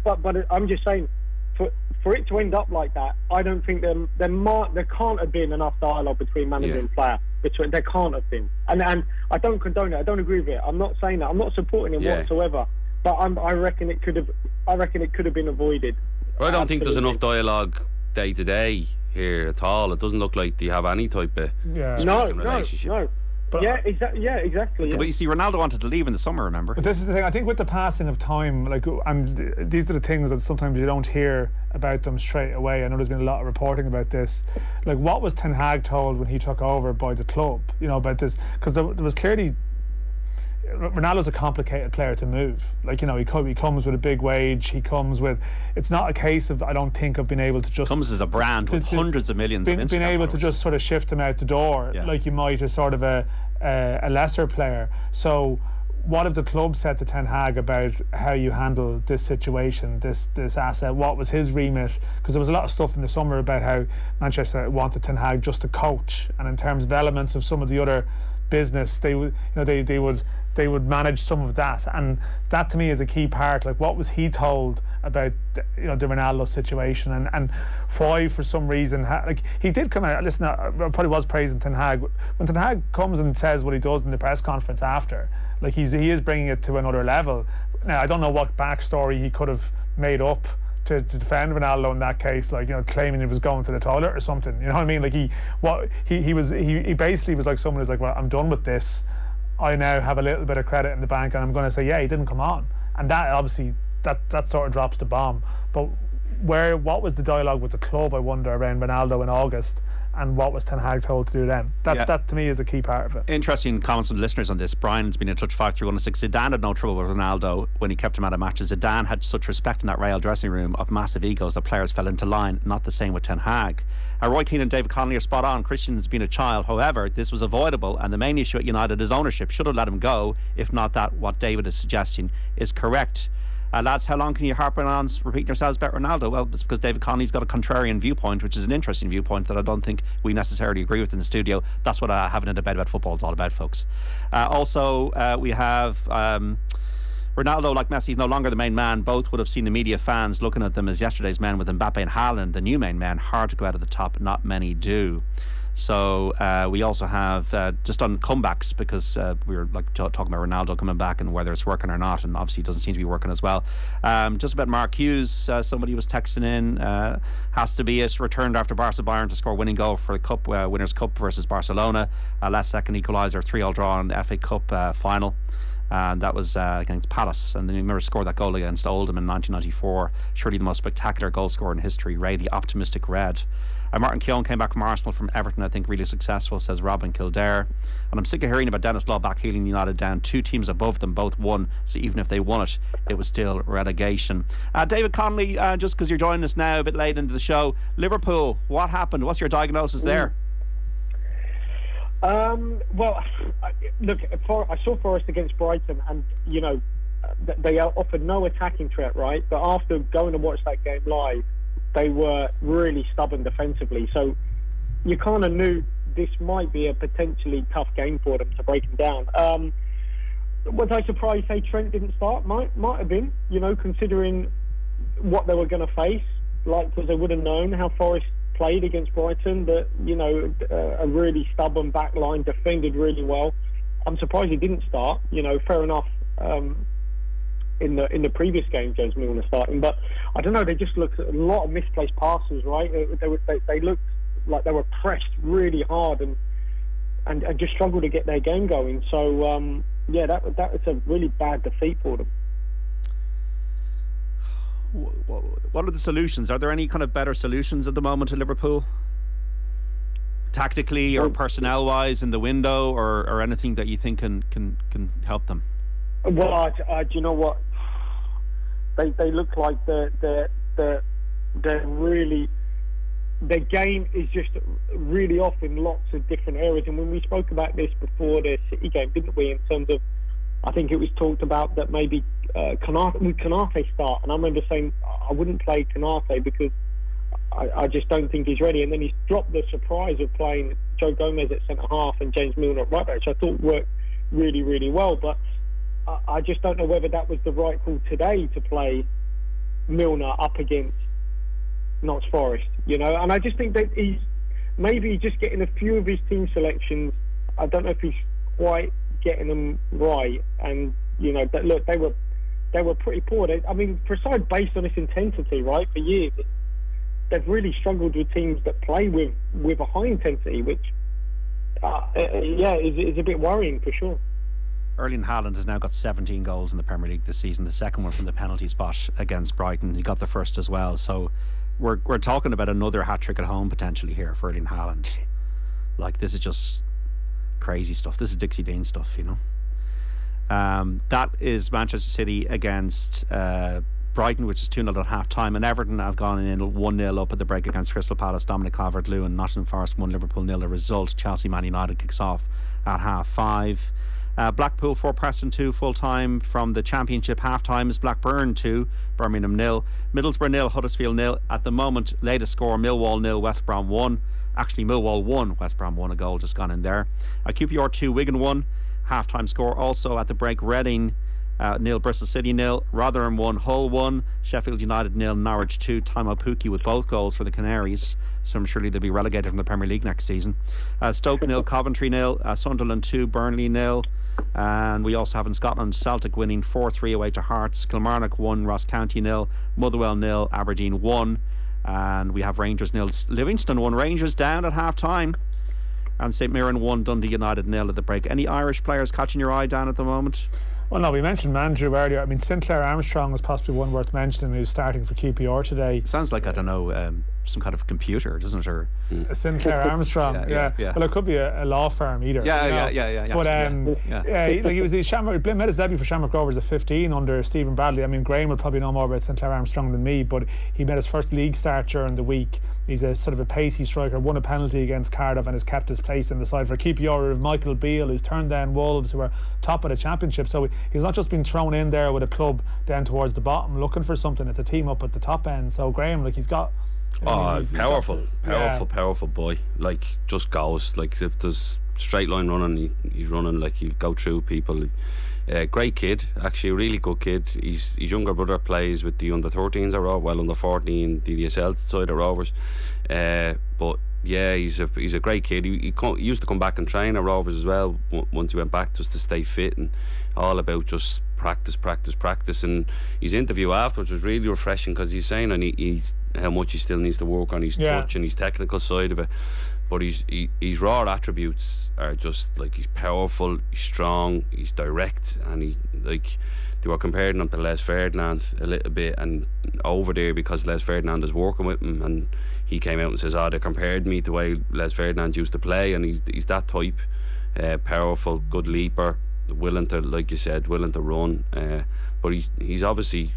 but I'm just saying, for it to end up like that, I don't think there can't have been enough dialogue between manager and player. There can't have been, and I don't condone it. I don't agree with it. I'm not saying that. I'm not supporting it whatsoever. But I reckon it could have been avoided. I don't think there's enough dialogue day to day here at all. It doesn't look like they have any type of relationship. No. But exactly. But you see, Ronaldo wanted to leave in the summer, remember? But this is the thing. I think with the passing of time, like, and these are the things that sometimes you don't hear about them straight away. I know there's been a lot of reporting about this. Like, what was Ten Hag told when he took over by the club? You know, about this, because there was clearly, Ronaldo's a complicated player to move. Like, you know, he comes with a big wage. He comes with, it's not a case of, I don't think, of being able to just comes as a brand with hundreds of millions of Instagram being able followers. To just sort of shift him out the door, like you might as sort of a lesser player. So what have the club said to Ten Hag about how you handle this situation, this asset? What was his remit? Because there was a lot of stuff in the summer about how Manchester wanted Ten Hag just to coach, and in terms of elements of some of the other business, they would manage some of that, and that to me is a key part. Like, what was he told about the Ronaldo situation, and why, for some reason, like, he did come out. Listen, I probably was praising Ten Hag when Ten Hag comes and says what he does in the press conference after. Like, he is bringing it to another level. Now, I don't know what backstory he could have made up to defend Ronaldo in that case, like, you know, claiming he was going to the toilet or something. You know what I mean? Like, he basically was like someone who's like, well, I'm done with this. I now have a little bit of credit in the bank, and I'm going to say, yeah, he didn't come on, and that obviously that sort of drops the bomb. But what was the dialogue with the club, I wonder, around Ronaldo in August, and what was Ten Hag told to do then? That to me is a key part of it. Interesting comments from the listeners on this. Brian's been in touch, 53116. Zidane had no trouble with Ronaldo when he kept him out of matches. Zidane had such respect in that Real dressing room of massive egos that players fell into line. Not the same with Ten Hag. Roy Keane and David Connolly are spot on. Christian's been a child. However, this was avoidable, and the main issue at United is ownership. Should have let him go. If not, that what David is suggesting is correct. Lads, how long can you harp on repeating yourselves about Ronaldo? Well, it's because David Connolly's got a contrarian viewpoint, which is an interesting viewpoint that I don't think we necessarily agree with in the studio. That's what having a debate about football is all about, folks. Also, we have Ronaldo, like Messi, is no longer the main man. Both would have seen the media fans looking at them as yesterday's men with Mbappe and Haaland, the new main men. Hard to go out of the top, not many do. So we also have just on comebacks, because we were talking about Ronaldo coming back and whether it's working or not, and obviously it doesn't seem to be working as well. Just about Mark Hughes, somebody was texting in, has to be it, returned after Barca Bayern to score winning goal for the Cup, Winners' Cup versus Barcelona. Last second equaliser, 3-3 draw in the FA Cup final. And that was against Palace, and then he remember scored that goal against Oldham in 1994. Surely the most spectacular goal scorer in history. Ray, the optimistic red. Martin Keown came back from Arsenal from Everton, I think really successful, says Robin Kildare. And I'm sick of hearing about Dennis Law back heeling United down. Two teams above them both won, so even if they won it, it was still relegation. David Connolly, just because you're joining us now a bit late into the show, Liverpool, what happened? What's your diagnosis there? Well, look, I saw Forest against Brighton, and they offered no attacking threat, right? But after going to watch that game live, they were really stubborn defensively. So you kind of knew this might be a potentially tough game for them to break them down. Was I surprised, say, Trent didn't start? Might have been, considering what they were going to face. Because they would have known how Forest played against Brighton, that a really stubborn back line, defended really well. I'm surprised he didn't start. Fair enough. In the previous game, James Milner starting, but I don't know. They just looked at a lot of misplaced passes. Right, they looked like they were pressed really hard and just struggled to get their game going. So that was a really bad defeat for them. What are the solutions? Are there any kind of better solutions at the moment at Liverpool? Tactically or personnel wise in the window, or anything that you think can help them? Well, do you know what? They look like they're really, their game is just really off in lots of different areas. And when we spoke about this before the City game, didn't we? In terms of, I think it was talked about that maybe Konate start, and I remember saying I wouldn't play Konate because I just don't think he's ready. And then he's dropped the surprise of playing Joe Gomez at centre half and James Milner at right back, which I thought worked really, really well. But I just don't know whether that was the right call today to play Milner up against Notts Forest, And I just think that he's maybe just getting a few of his team selections. I don't know if he's quite getting them right, and but look, they were pretty poor. For a side based on this intensity, right, for years, they've really struggled with teams that play with a high intensity, which is a bit worrying for sure. Erling Haaland has now got 17 goals in the Premier League this season, the second one from the penalty spot against Brighton. He got the first as well, so we're talking about another hat-trick at home potentially here for Erling Haaland. This is just crazy stuff. This is Dixie Dean stuff, That is Manchester City against Brighton, which is 2-0 at half time, and Everton have gone in 1-0 up at the break against Crystal Palace. Dominic Calvert-Lewin, Nottingham Forest 1, Liverpool 0. The result, Chelsea Man United kicks off at half 5. Blackpool 4, Preston 2, full time from the Championship. Half time is Blackburn 2, Birmingham 0, Middlesbrough 0, Huddersfield 0. At the moment, latest score, Millwall 0, West Brom 1. Actually, Millwall 1, West Brom 1, a goal just gone in there. QPR 2, Wigan 1, half time score. Also at the break, Reading 0, Bristol City 0, Rotherham 1, Hull 1, Sheffield United 0, Norwich 2. Timo Pukki with both goals for the Canaries, so I'm surely they'll be relegated from the Premier League next season. Stoke 0, Coventry 0, Sunderland 2, Burnley 0. And we also have in Scotland Celtic winning 4-3 away to Hearts, Kilmarnock 1, Ross County 0, Motherwell 0, Aberdeen 1. And we have Rangers 0, Livingston 1, Rangers down at half time, and St Mirren 1, Dundee United 0 at the break. Any Irish players catching your eye down at the moment? Well, no, we mentioned Mandrew earlier. I mean, Sinclair Armstrong was possibly one worth mentioning, who's starting for QPR today. Sounds like, I don't know, some kind of computer, doesn't it? Or Sinclair Armstrong, yeah. Well, it could be a law firm either. Yeah. But he was made his debut for Shamrock Rovers at 15 under Stephen Bradley. I mean, Graham would probably know more about Sinclair Armstrong than me, but he made his first league start during the week. He's a sort of a pacey striker, won a penalty against Cardiff and has kept his place in the side for QPR. Of Michael Beale, who's turned down Wolves, who are top of the championship. So he's not just been thrown in there with a club down towards the bottom looking for something. It's a team up at the top end. So Graham, like, he's got powerful boy. Like, just goes. Like, if there's straight line running, he's running. Like, he'll go through people. Great kid, actually, a really good kid. His younger brother plays with the under 13s at Rovers, well, under 14 DDSL side at Rovers. But yeah, he's a great kid. He used to come back and train at Rovers as well once he went back, just to stay fit, and all about just practice. And his interview afterwards was really refreshing, because he's saying he's how much he still needs to work on his touch and his technical side of it, but his raw attributes are just like, he's powerful, he's strong, he's direct, and they were comparing him to Les Ferdinand a little bit, and over there, because Les Ferdinand is working with him, and he came out and says, they compared me to the way Les Ferdinand used to play, and he's that type, powerful, good leaper, willing to, like you said, willing to run, but he's obviously,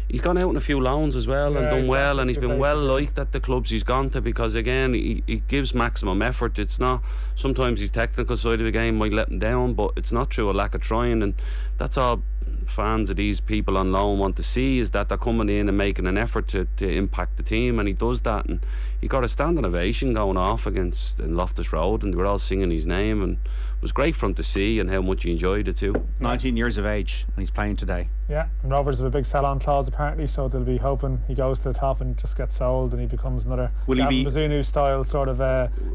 he's gone out in a few loans as well, and done well, and he's been well liked at the clubs he's gone to, because again, he gives maximum effort. It's not, sometimes his technical side of the game might let him down, but it's not through a lack of trying, and that's all fans of these people on loan want to see, is that they're coming in and making an effort to impact the team, and he does that, and he got a standing ovation going off against in Loftus Road, and they were all singing his name, and it was great for him to see, and how much he enjoyed it too. 19 years of age, and he's playing today. Yeah, and Rovers have a big sell-on clause apparently, so they'll be hoping he goes to the top and just gets sold, and he becomes another Gavin Bazunu style sort of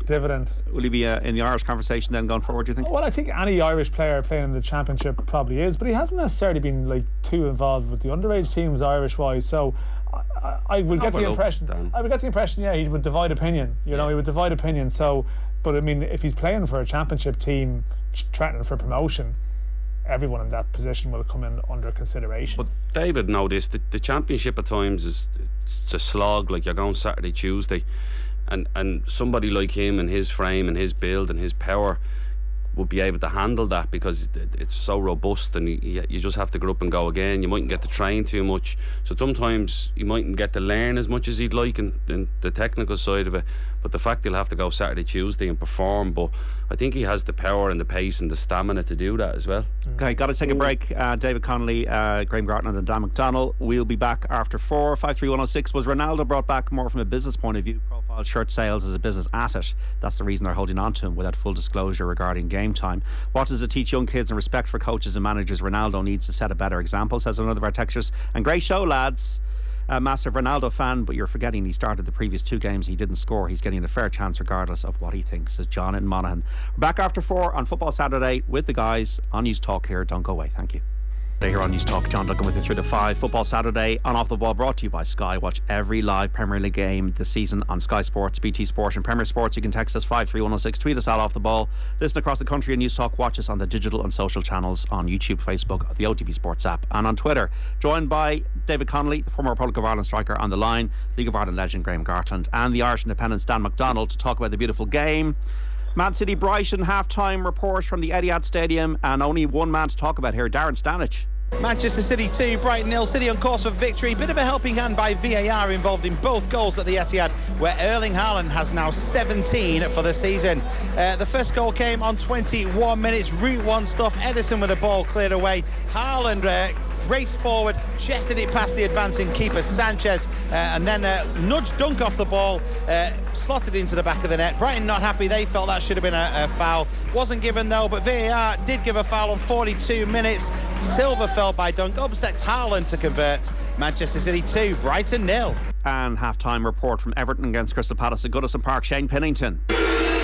dividend. Will he be in the Irish conversation then going forward, do you think? Well, I think any Irish player playing in the Championship probably is, but he hasn't necessarily been like too involved with the underage teams Irish wise, so I would get the impression yeah, he would divide opinion, you know, he would divide opinion. So, but I mean, if he's playing for a Championship team threatening for promotion, everyone in that position will come in under consideration. But David, know this, the Championship at times it's a slog. Like, you're going Saturday, Tuesday, and somebody like him and his frame and his build and his power would be able to handle that, because it's so robust, and you just have to get up and go again. You mightn't get to train too much, so sometimes you mightn't get to learn as much as he'd like in the technical side of it, but the fact he'll have to go Saturday, Tuesday and perform, but I think he has the power and the pace and the stamina to do that as well. Okay, got to take a break. David Connolly, Graham Gartland and Dan McDonnell. We'll be back after 4. 53106. Was Ronaldo brought back more from a business point of view? Profile shirt sales as a business asset. That's the reason they're holding on to him, without full disclosure regarding game time. What does it teach young kids in respect for coaches and managers? Ronaldo needs to set a better example, says another of our texters. And great show, lads. A massive Ronaldo fan, but you're forgetting he started the previous 2 games, he didn't score. He's getting a fair chance regardless of what he thinks, says John in Monaghan. We're back after 4 on Football Saturday with the guys on News Talk here. Don't go away. Thank you. Here on News Talk, John Duggan with you through the 5. Football Saturday on Off the Ball, brought to you by Sky. Watch every live Premier League game this season on Sky Sports, BT Sport and Premier Sports. You can text us 53106, tweet us at Off the Ball, listen across the country on News Talk, watch us on the digital and social channels on YouTube, Facebook, the OTB Sports app and on Twitter. Joined by David Connolly, the former Republic of Ireland striker, on the line, League of Ireland legend Graham Gartland, and the Irish Independent's Dan McDonnell, to talk about the beautiful game. Man City Brighton half-time report from the Etihad Stadium, and only one man to talk about here, Darren Stanich. Manchester City 2, Brighton 0. City on course for victory. Bit of a helping hand by VAR involved in both goals at the Etihad, where Erling Haaland has now 17 for the season. The first goal came on 21 minutes. Route 1 stuff. Ederson with the ball cleared away. Haaland raced forward, chested it past the advancing keeper Sanchez, and then nudge dunk off the ball, slotted into the back of the net. Brighton not happy. They felt that should have been a foul. Wasn't given though, but VAR did give a foul on 42 minutes. Silva fell by dunk. Upsets Haaland to convert. Manchester City 2, Brighton 0. And half-time report from Everton against Crystal Palace at Goodison Park. Shane Pennington.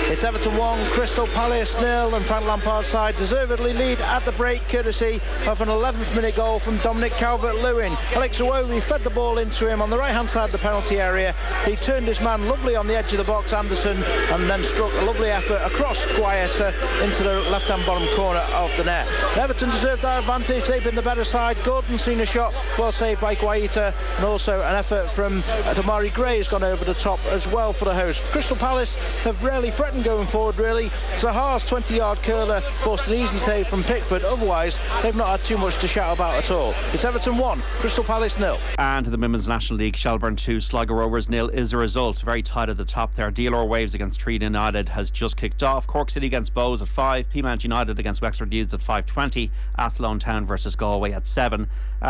It's Everton 1, Crystal Palace 0, and Frank Lampard's side deservedly lead at the break, courtesy of an 11th minute goal from Dominic Calvert-Lewin. Alex Iwobi fed the ball into him on the right hand side of the penalty area. He turned his man lovely on the edge of the box, Anderson, and then struck a lovely effort across Guaita into the left hand bottom corner of the net. Everton deserved that advantage. They've been the better side. Gordon's seen a shot, well saved by Guaita, and also an effort from Damari Gray has gone over the top as well for the host. Crystal Palace have rarely threatened going forward, really. Zaha's 20-yard curler forced an easy save from Pickford. Otherwise, they've not had too much to shout about at all. It's Everton 1, Crystal Palace 0. And the Women's National League, Shelbourne 2, Sligo Rovers 0 is the result. Very tight at the top there. Dealor Waves against Treaty United has just kicked off. Cork City against Bows at 5. Peamount United against Wexford Youths at 5:20. Athlone Town versus Galway at 7.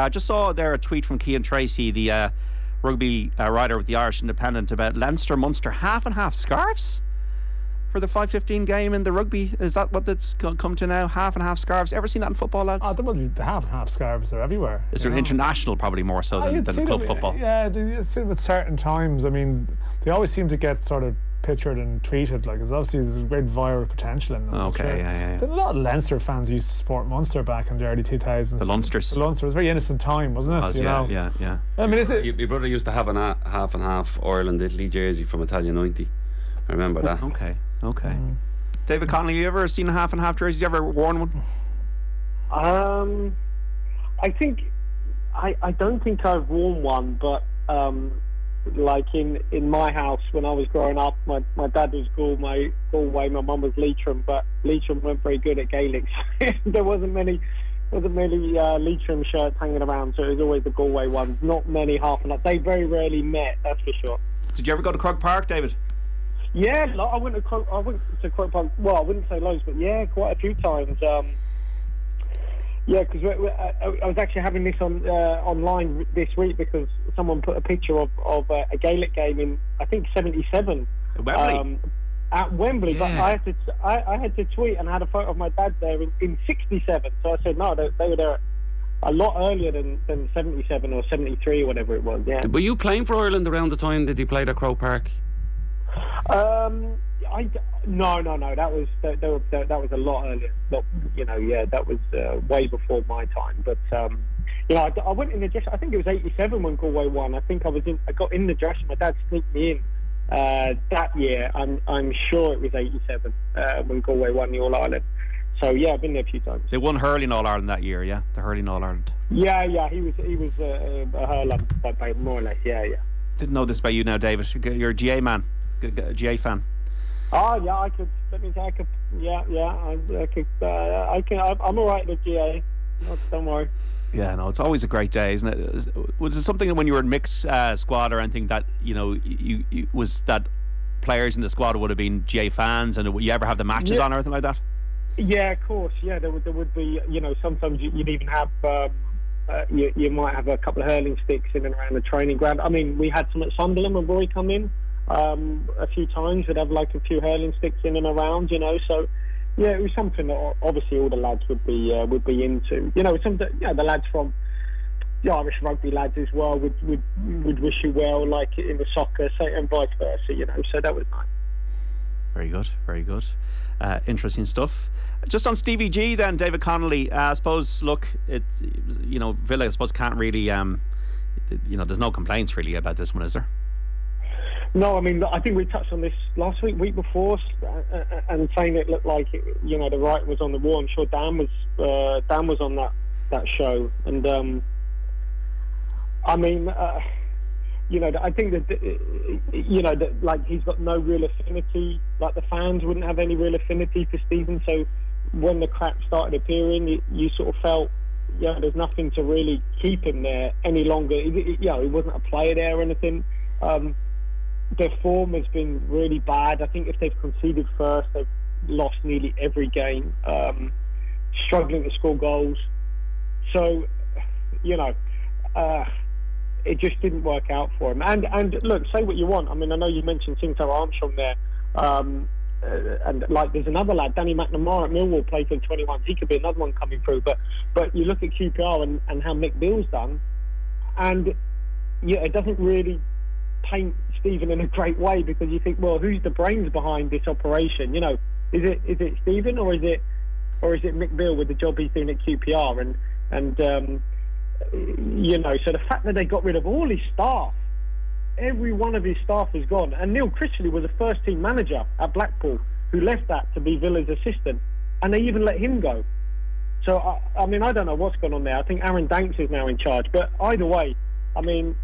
Just saw there a tweet from Cian Tracy, the rugby writer with the Irish Independent, about Leinster Munster half and half scarves for the 5:15 game in the rugby. Is that what it's come to now? Half and half scarves. Ever seen that in football, lads? The half and half scarves are everywhere. Is there international probably more so than club football? Yeah, you see them at certain times. I mean, they always seem to get sort of pictured and tweeted. Like, there's great viral potential in them. Okay, sure. yeah. A lot of Leinster fans used to support Munster back in the early 2000s. The Leinsters. The Leinster was a very innocent time, wasn't it? Yeah. I mean, is it? Your brother used to have a half and half Ireland-Italy jersey from Italia 90. I remember that. Okay. David Connolly, you ever seen a half and half jerseys? You ever worn one? I think I don't think I've worn one, but like in my house when I was growing up, my dad was Galway, my mum was Leitrim, but Leitrim weren't very good at Gaelic, so there wasn't many Leitrim shirts hanging around, so it was always the Galway ones. Not many half and half. They very rarely met, that's for sure. Did you ever go to Croke Park, David? Yeah, I went to Croke Park. Well, I wouldn't say loads, but yeah, quite a few times. Yeah, because I was actually having this on online this week because someone put a picture of a Gaelic game in, I think, 77 Wembley. At Wembley. Yeah. But I had to tweet and I had a photo of my dad there in 67. So I said no, they were there a lot earlier than 77 or 73 or whatever it was. Yeah. Were you playing for Ireland around the time that he played at Croke Park? No. That was a lot earlier. But, that was way before my time. But I went in the dress. I think it was 87 when Galway won. I think I got in the dress. My dad sneaked me in that year. I'm sure it was 87 when Galway won the All Ireland. So yeah, I've been there a few times. They won hurling All Ireland that year, yeah. The hurling All Ireland. Yeah. He was a hurler, by more or less. Yeah. Didn't know this about you now, David. You're a GA man, GA fan. Oh yeah, I could. Let me say, I could. Yeah. I could. I can. I'm all right with GA. Don't worry. Yeah, no, it's always a great day, isn't it? Was it something that when you were in mixed squad or anything that you was that players in the squad would have been GA fans, and would you ever have the matches on or anything like that? Yeah, of course. Yeah, there would be. Sometimes you'd even have. You might have a couple of hurling sticks in and around the training ground. I mean, we had some at Sunderland when Roy come in. A few times we'd have like a few hurling sticks in and around, so yeah, it was something that obviously all the lads would be into. The lads from the Irish rugby lads as well would wish you well, like in the soccer, and vice versa, so that was nice. Very good. Interesting stuff. Just on Stevie G then, David Connolly, I suppose, look, it's, Villa, I suppose, can't really, there's no complaints really about this one, is there? No, I mean, I think we touched on this last week before, and saying it looked like, the writing was on the wall. I'm sure Dan was on that show, and I mean, I think that like he's got no real affinity. Like the fans wouldn't have any real affinity for Stephen. So when the cracks started appearing, you sort of felt, there's nothing to really keep him there any longer. He wasn't a player there or anything. Their form has been really bad. I think if they've conceded first, they've lost nearly every game, struggling to score goals. So, it just didn't work out for him. And look, say what you want. I mean, I know you mentioned Sinto Armstrong there, and like there's another lad, Danny McNamara at Millwall, played for the 21s. He could be another one coming through. But you look at QPR and how Mick Beale's done, and it doesn't really paint Stephen in a great way, because you think, well, who's the brains behind this operation? You know, is it Stephen or is it Mick Beale with the job he's doing at QPR? And you know, so the fact that they got rid of all his staff, every one of his staff is gone, and Neil Critchley was a first team manager at Blackpool who left that to be Villa's assistant, and they even let him go. So I mean, I don't know what's going on there. I think Aaron Danks is now in charge, but either way, I mean,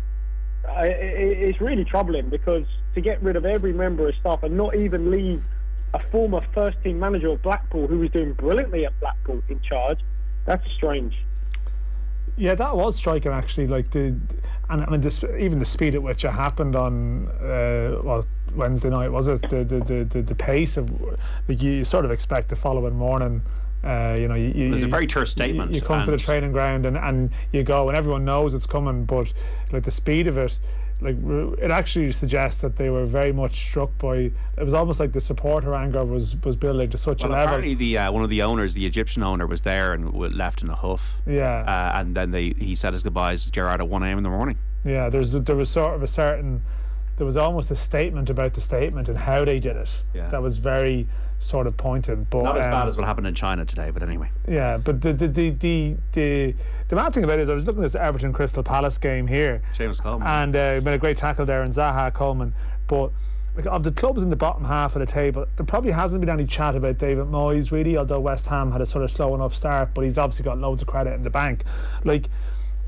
it's really troubling, because to get rid of every member of staff and not even leave a former first team manager of Blackpool who was doing brilliantly at Blackpool in charge, that's strange. Yeah, that was striking actually. Like even the speed at which it happened on Wednesday night, was it? The pace of, like, you sort of expect the following morning. You know, it was a very terse statement. You come to the training ground and you go, and everyone knows it's coming, but like the speed of it, like, it actually suggests that they were very much struck by. It was almost like the supporter anger was building to such a level. Apparently, one of the owners, the Egyptian owner, was there and left in a huff. Yeah. And then he said his goodbyes to Gerrard at 1 a.m. in the morning. Yeah. There was sort of a certain. There was almost a statement about the statement and how they did it. Yeah. That was very sort of pointed. But not as bad as what happened in China today, but anyway. Yeah, but the mad thing about it is, I was looking at this Everton Crystal Palace game here. Seamus Coleman. And made a great tackle there, and Zaha Coleman. But like, of the clubs in the bottom half of the table, there probably hasn't been any chat about David Moyes really, although West Ham had a sort of slow enough start, but he's obviously got loads of credit in the bank. Like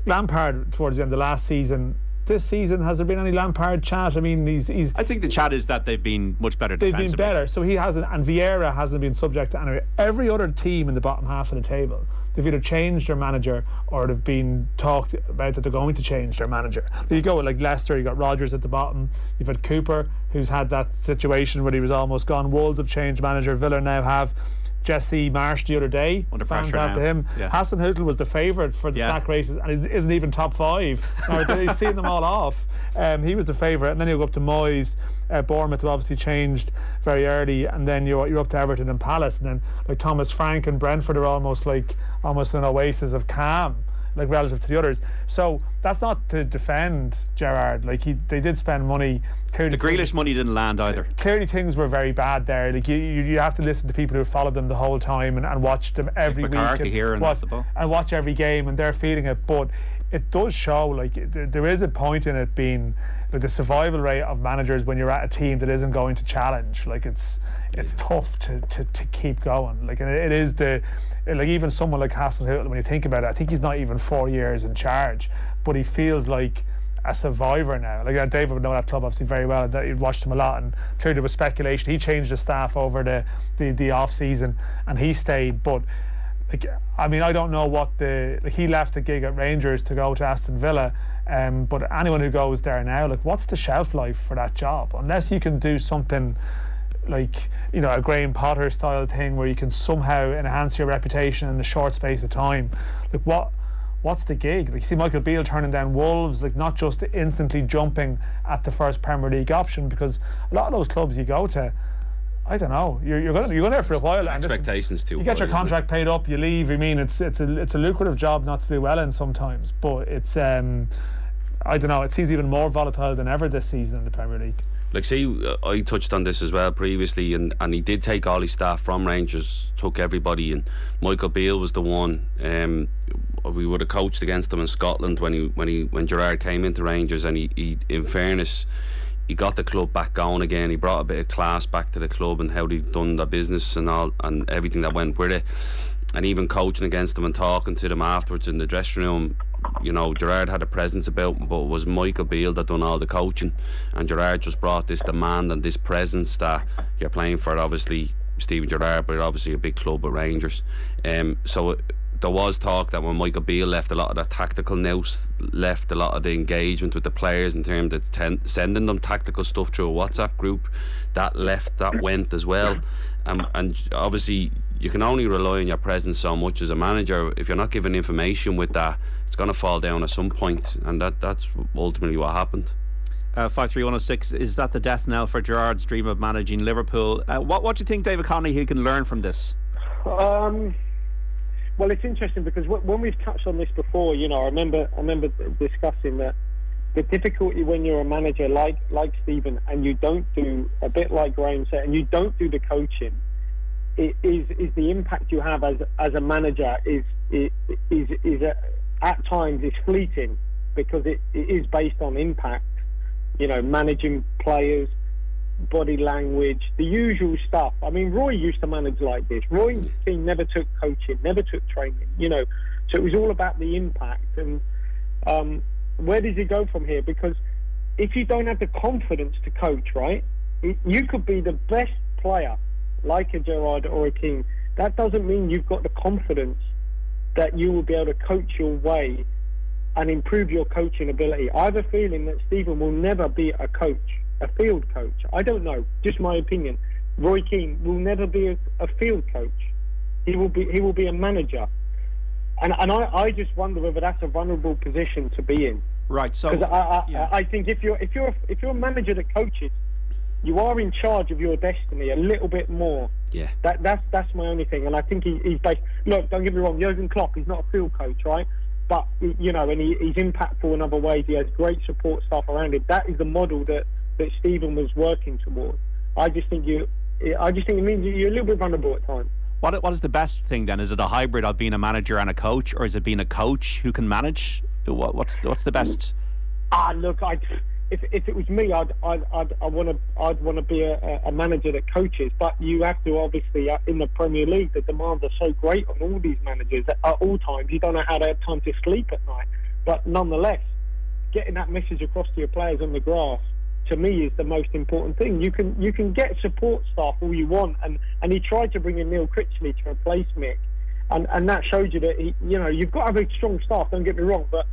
Lampard towards the end of last season. This season, has there been any Lampard chat? I mean, I think the chat is that they've been much better defensively. They've been better, so he hasn't, and Vera hasn't been subject to any. Every other team in the bottom half of the table, they've either changed their manager or they've been talked about that they're going to change their manager. You go with like Leicester, you got Rodgers at the bottom, you've had Cooper, who's had that situation where he was almost gone. Wolves have changed manager, Villa now have Jesse Marsh the other day, under fans pressure after now. him. Yeah. Hassan Hüttl was the favourite for the sack races and isn't even top 5. Now, he's seen them all off. He was the favourite, and then you go up to Moyes, Bournemouth, who obviously changed very early, and then you're up to Everton and Palace, and then like Thomas Frank and Brentford are almost an oasis of calm, like relative to the others. So that's not to defend Gerrard. Like they did spend money. Clearly, the Grealish money didn't land either. Clearly, things were very bad there. Like you have to listen to people who followed them the whole time and watch them every week. And watch every game, and they're feeling it. But it does show, like, there is a point in it being like the survival rate of managers when you're at a team that isn't going to challenge. Like it's tough to keep going. Like, and it is like even someone like Hassan Hüttl, when you think about it, I think he's not even 4 years in charge, but he feels like a survivor now. Like David would know that club obviously very well, that he'd watched him a lot, and clearly there was speculation he changed the staff over the off season and he stayed. But like, I mean, I don't know what he left the gig at Rangers to go to Aston Villa, but anyone who goes there now, like, what's the shelf life for that job? Unless you can do something like, you know, a Graham Potter style thing where you can somehow enhance your reputation in a short space of time. Like, what's the gig? Like, you see Michael Beale turning down Wolves, like, not just instantly jumping at the first Premier League option, because a lot of those clubs you go to, I don't know, you're going there for a while, and expectations too. You get your contract paid up, you leave. I mean, it's a lucrative job not to do well in sometimes, but it's I don't know, it seems even more volatile than ever this season in the Premier League. Like, see, I touched on this as well previously, and he did take all his staff from Rangers, took everybody, and Michael Beale was the one. We would have coached against him in Scotland when Gerrard came into Rangers, and he in fairness, he got the club back going again. He brought a bit of class back to the club and how they'd done their business and all, and everything that went with it. And even coaching against them and talking to them afterwards in the dressing room, you know, Gerrard had a presence about him, but it was Michael Beale that done all the coaching, and Gerrard just brought this demand and this presence that you're playing for, obviously Steven Gerrard, but obviously a big club at Rangers. So there was talk that when Michael Beale left, a lot of the tactical nous left, a lot of the engagement with the players in terms of sending them tactical stuff through a WhatsApp group, that went as well. And obviously you can only rely on your presence so much as a manager. If you're not giving information with that, it's going to fall down at some point, and that's ultimately what happened. 53106, is that the death knell for Gerrard's dream of managing Liverpool? What do you think, David Connolly, he can learn from this? Well, it's interesting because when we've touched on this before, you know, I remember discussing that the difficulty when you're a manager like Stephen, and you don't do, a bit like Graham said, and you don't do the coaching, is the impact you have as a manager is at times is fleeting, because it is based on impact. You know, managing players, body language, the usual stuff. I mean, Roy used to manage like this. Roy's team never took coaching, never took training, you know, so it was all about the impact. And where does he go from here? Because if you don't have the confidence to coach, right, you could be the best player like a Gerrard or a King. That doesn't mean you've got the confidence that you will be able to coach your way and improve your coaching ability. I have a feeling that Stephen will never be a coach, a field coach. I don't know, just my opinion. Roy Keane will never be a field coach. He will be a manager. And I just wonder whether that's a vulnerable position to be in. Right. So because I think if you're a manager that coaches, you are in charge of your destiny a little bit more. Yeah. That's my only thing. And I think he's based. Look, don't get me wrong. Jurgen Klopp, he's not a field coach, right? But you know, and he's impactful in other ways. He has great support staff around him. That is the model that Stephen was working towards. I just think it means you're a little bit vulnerable at times. what is the best thing then? Is it a hybrid of being a manager and a coach, or is it being a coach who can manage? What's the best? Look, if it was me, I'd want to be a manager that coaches. But you have to, obviously, in the Premier League, the demands are so great on all these managers at all times. You don't know how they have time to sleep at night. But nonetheless, getting that message across to your players on the grass, to me, is the most important thing. You can get support staff all you want, and he tried to bring in Neil Critchley to replace Mick, and that showed you that you've got to have a strong staff. Don't get me wrong, but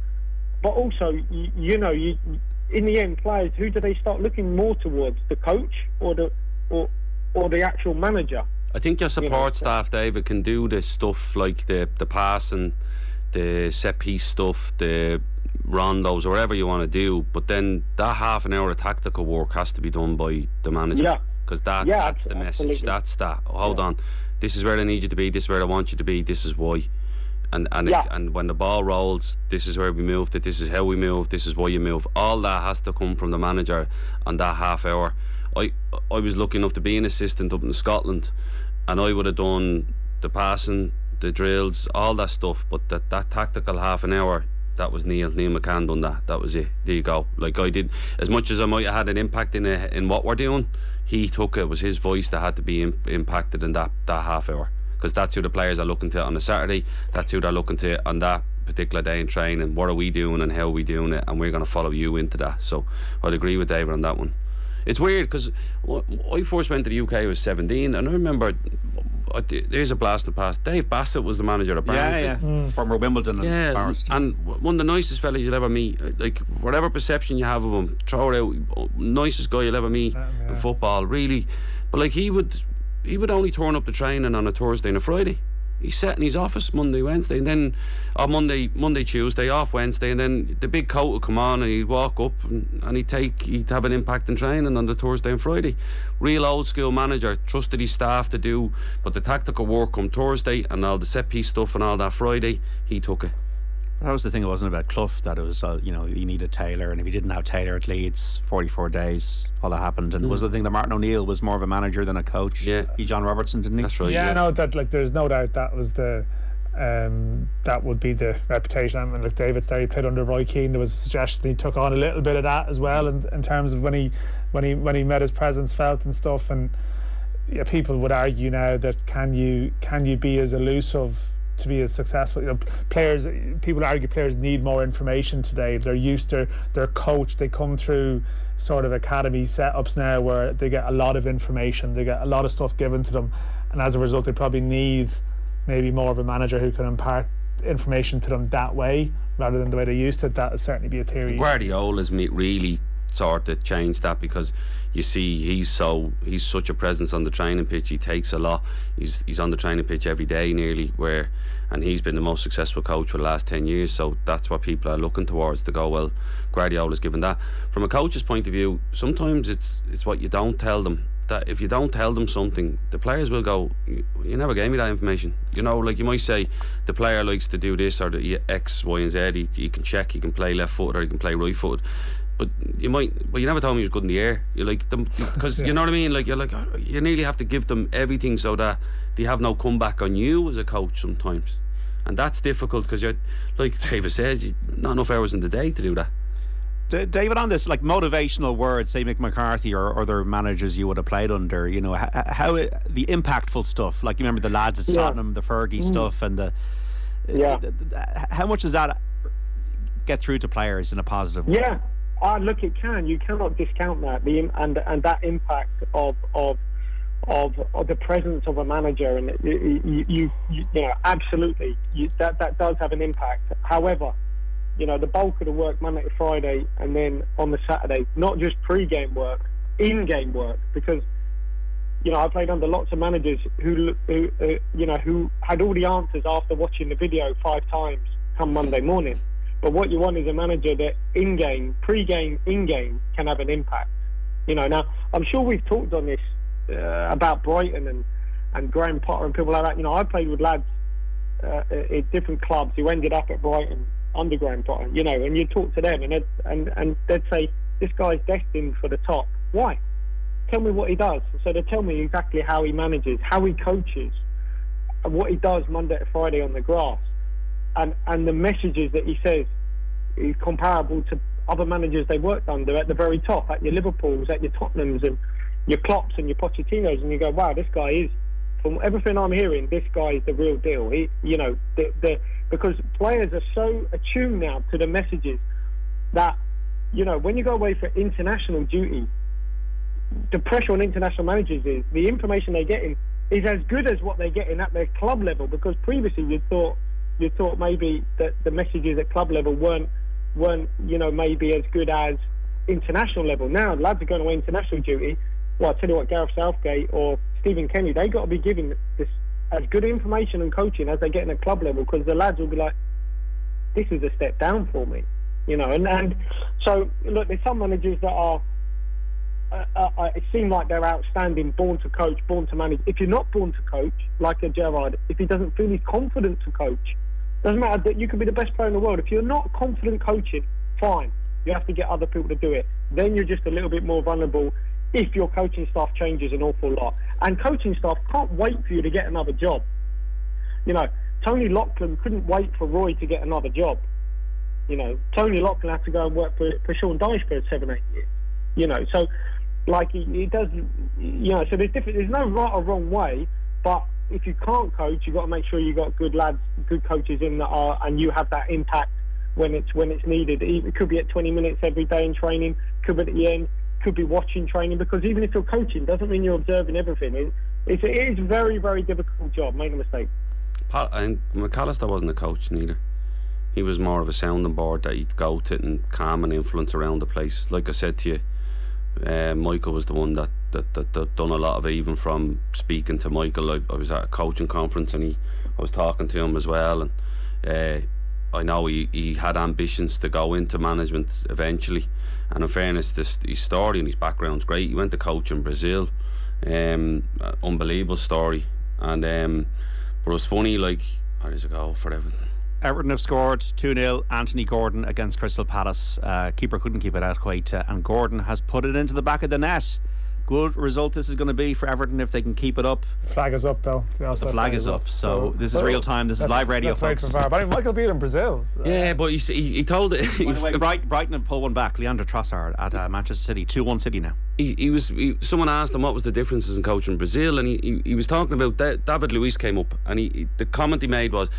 also in the end, players, who do they start looking more towards, the coach or the actual manager? I think your support staff, David, can do this stuff like the passing, the set piece stuff, the rondos, or whatever you want to do, but then that half an hour of tactical work has to be done by the manager. Yeah. Because that's the message. Absolutely. That's that. Hold on, this is where I need you to be. This is where I want you to be. This is why. And when the ball rolls, this is where we moved it. This is how we move. This is why you move. All that has to come from the manager on that half hour. I was lucky enough to be an assistant up in Scotland, and I would have done the passing, the drills, all that stuff. But that tactical half an hour, that was Neil McCann done that. That was it. There you go. Like, I did, as much as I might have had an impact in what we're doing, he took it. It was his voice that had to be impacted in that half hour. Because that's who the players are looking to on a Saturday. That's who they're looking to on that particular day in training. What are we doing and how are we doing it? And we're going to follow you into that. So I'd agree with David on that one. It's weird because I first went to the UK, I was 17, and I remember, there's a blast of the past, Dave Bassett was the manager of Barnsley. Former Wimbledon and Forest. And one of the nicest fellas you'll ever meet. Like, whatever perception you have of him, throw it out, nicest guy you'll ever meet in football, really. But like, he would only turn up to training on a Thursday and a Friday. He's sat in his office Monday, Wednesday, and then Monday, Tuesday, off Wednesday, and then the big coat would come on and he'd walk up and he'd have an impact in training on the Thursday and Friday. Real old school manager, trusted his staff to do, but the tactical work come Thursday and all the set piece stuff and all that Friday, he took it. That was the thing. It wasn't about Clough, that it was he needed Taylor, and if he didn't have Taylor at Leeds, 44 days, all that happened. And was the thing that Martin O'Neill was more of a manager than a coach. He John Robertson, didn't he? That's right. No, that, like, there's no doubt that was the that would be the reputation. And like David said, he played under Roy Keane. There was a suggestion he took on a little bit of that as well, in terms of when he met his presence felt and stuff. And people would argue now that can you be as elusive to be as successful? People argue players need more information today. They're used to their coach. They come through sort of academy setups now where they get a lot of information. They get a lot of stuff given to them, and as a result, they probably need maybe more of a manager who can impart information to them that way rather than the way they used to. That would certainly be a theory. Guardiola's really sort of changed that, because you see he's such a presence on the training pitch. He takes a lot. He's on the training pitch every day nearly, and he's been the most successful coach for the last 10 years. So that's what people are looking towards, to go, well, Guardiola's given that. From a coach's point of view, sometimes it's what you don't tell them that if you don't tell them something, the players will go, you never gave me that information. You know, like you might say the player likes to do this or the X, Y and Z. He can check, he can play left footed or he can play right footed. But you never told me he was good in the air. You like them because you know what I mean. Like you're like, you nearly have to give them everything so that they have no comeback on you as a coach sometimes, and that's difficult because you're, like David says, not enough hours in the day to do that. David, on this, like motivational words, say Mick McCarthy or other managers you would have played under, you know, how the impactful stuff, like you remember the lads at Tottenham, the Fergie stuff, and how much does that get through to players in a positive way? Look, it can. You cannot discount that and that impact of the presence of a manager, and you know, absolutely, that does have an impact. However, you know, the bulk of the work Monday to Friday, and then on the Saturday, not just pre-game work, in-game work, because, you know, I played under lots of managers who had all the answers after watching the video 5 times come Monday morning. But what you want is a manager that in-game, pre-game, in-game can have an impact. You know, now I'm sure we've talked on this about Brighton and Graham Potter and people like that. You know, I played with lads at different clubs who ended up at Brighton under Graham Potter, you know, and you talk to them and they'd say, this guy's destined for the top. Why? Tell me what he does. So they tell me exactly how he manages, how he coaches, what he does Monday to Friday on the grass, and the messages that he says is comparable to other managers they worked under at the very top, at your Liverpools, at your Tottenhams and your Klopps and your Pochettinos, and you go, wow, this guy is, from everything I'm hearing, this guy is the real deal. He, you know, because players are so attuned now to the messages that, you know, when you go away for international duty, the pressure on international managers is the information they're getting is as good as what they're getting at their club level, because previously you thought maybe that the messages at club level weren't you know, maybe as good as international level. Now lads are going away international duty. Well, I tell you what, Gareth Southgate or Stephen Kenny, they got to be giving this as good information and coaching as they get in at club level, because the lads will be like, this is a step down for me, you know. And so look, there's some managers that are it seems like they're outstanding, born to coach, born to manage. If you're not born to coach, like a Gerrard, if he doesn't feel he's confident to coach, doesn't matter that you could be the best player in the world. If you're not confident coaching, fine, you have to get other people to do it. Then you're just a little bit more vulnerable if your coaching staff changes an awful lot. And coaching staff can't wait for you to get another job. You know, Tony Loughlin couldn't wait for Roy to get another job. You know, Tony Loughlin had to go and work for Sean Dyche for 7-8 years. You know, so like he does, you know, so there's no right or wrong way, but if you can't coach, you've got to make sure you've got good lads, good coaches in that are, and you have that impact when it's needed. It could be at 20 minutes every day in training, could be at the end, could be watching training, because even if you're coaching, doesn't mean you're observing everything. It is a very, very difficult job, make no mistake. And McAllister wasn't a coach neither. He was more of a sounding board that he'd go to and calm and influence around the place. Like I said to you, Michael was the one that done a lot of it, even from speaking to Michael. I was at a coaching conference and I was talking to him as well, and I know he had ambitions to go into management eventually, and in fairness, his story and his background's great. He went to coach in Brazil, unbelievable story, and but it was funny, like, how does it go for everything? Everton have scored 2-0. Anthony Gordon against Crystal Palace. Keeper couldn't keep it out quite, and Gordon has put it into the back of the net. Good result this is going to be for Everton if they can keep it up. Flag is up though. The flag is up. So this is real time. This is live radio, folks. But I mean, Michael beat in Brazil. Yeah, but he told it. By the way, Brighton have pulled one back. Leandro Trossard at Manchester City, 2-1 City now. Someone asked him what was the differences in coaching Brazil, and he was talking about David Luiz came up, and the comment he made was,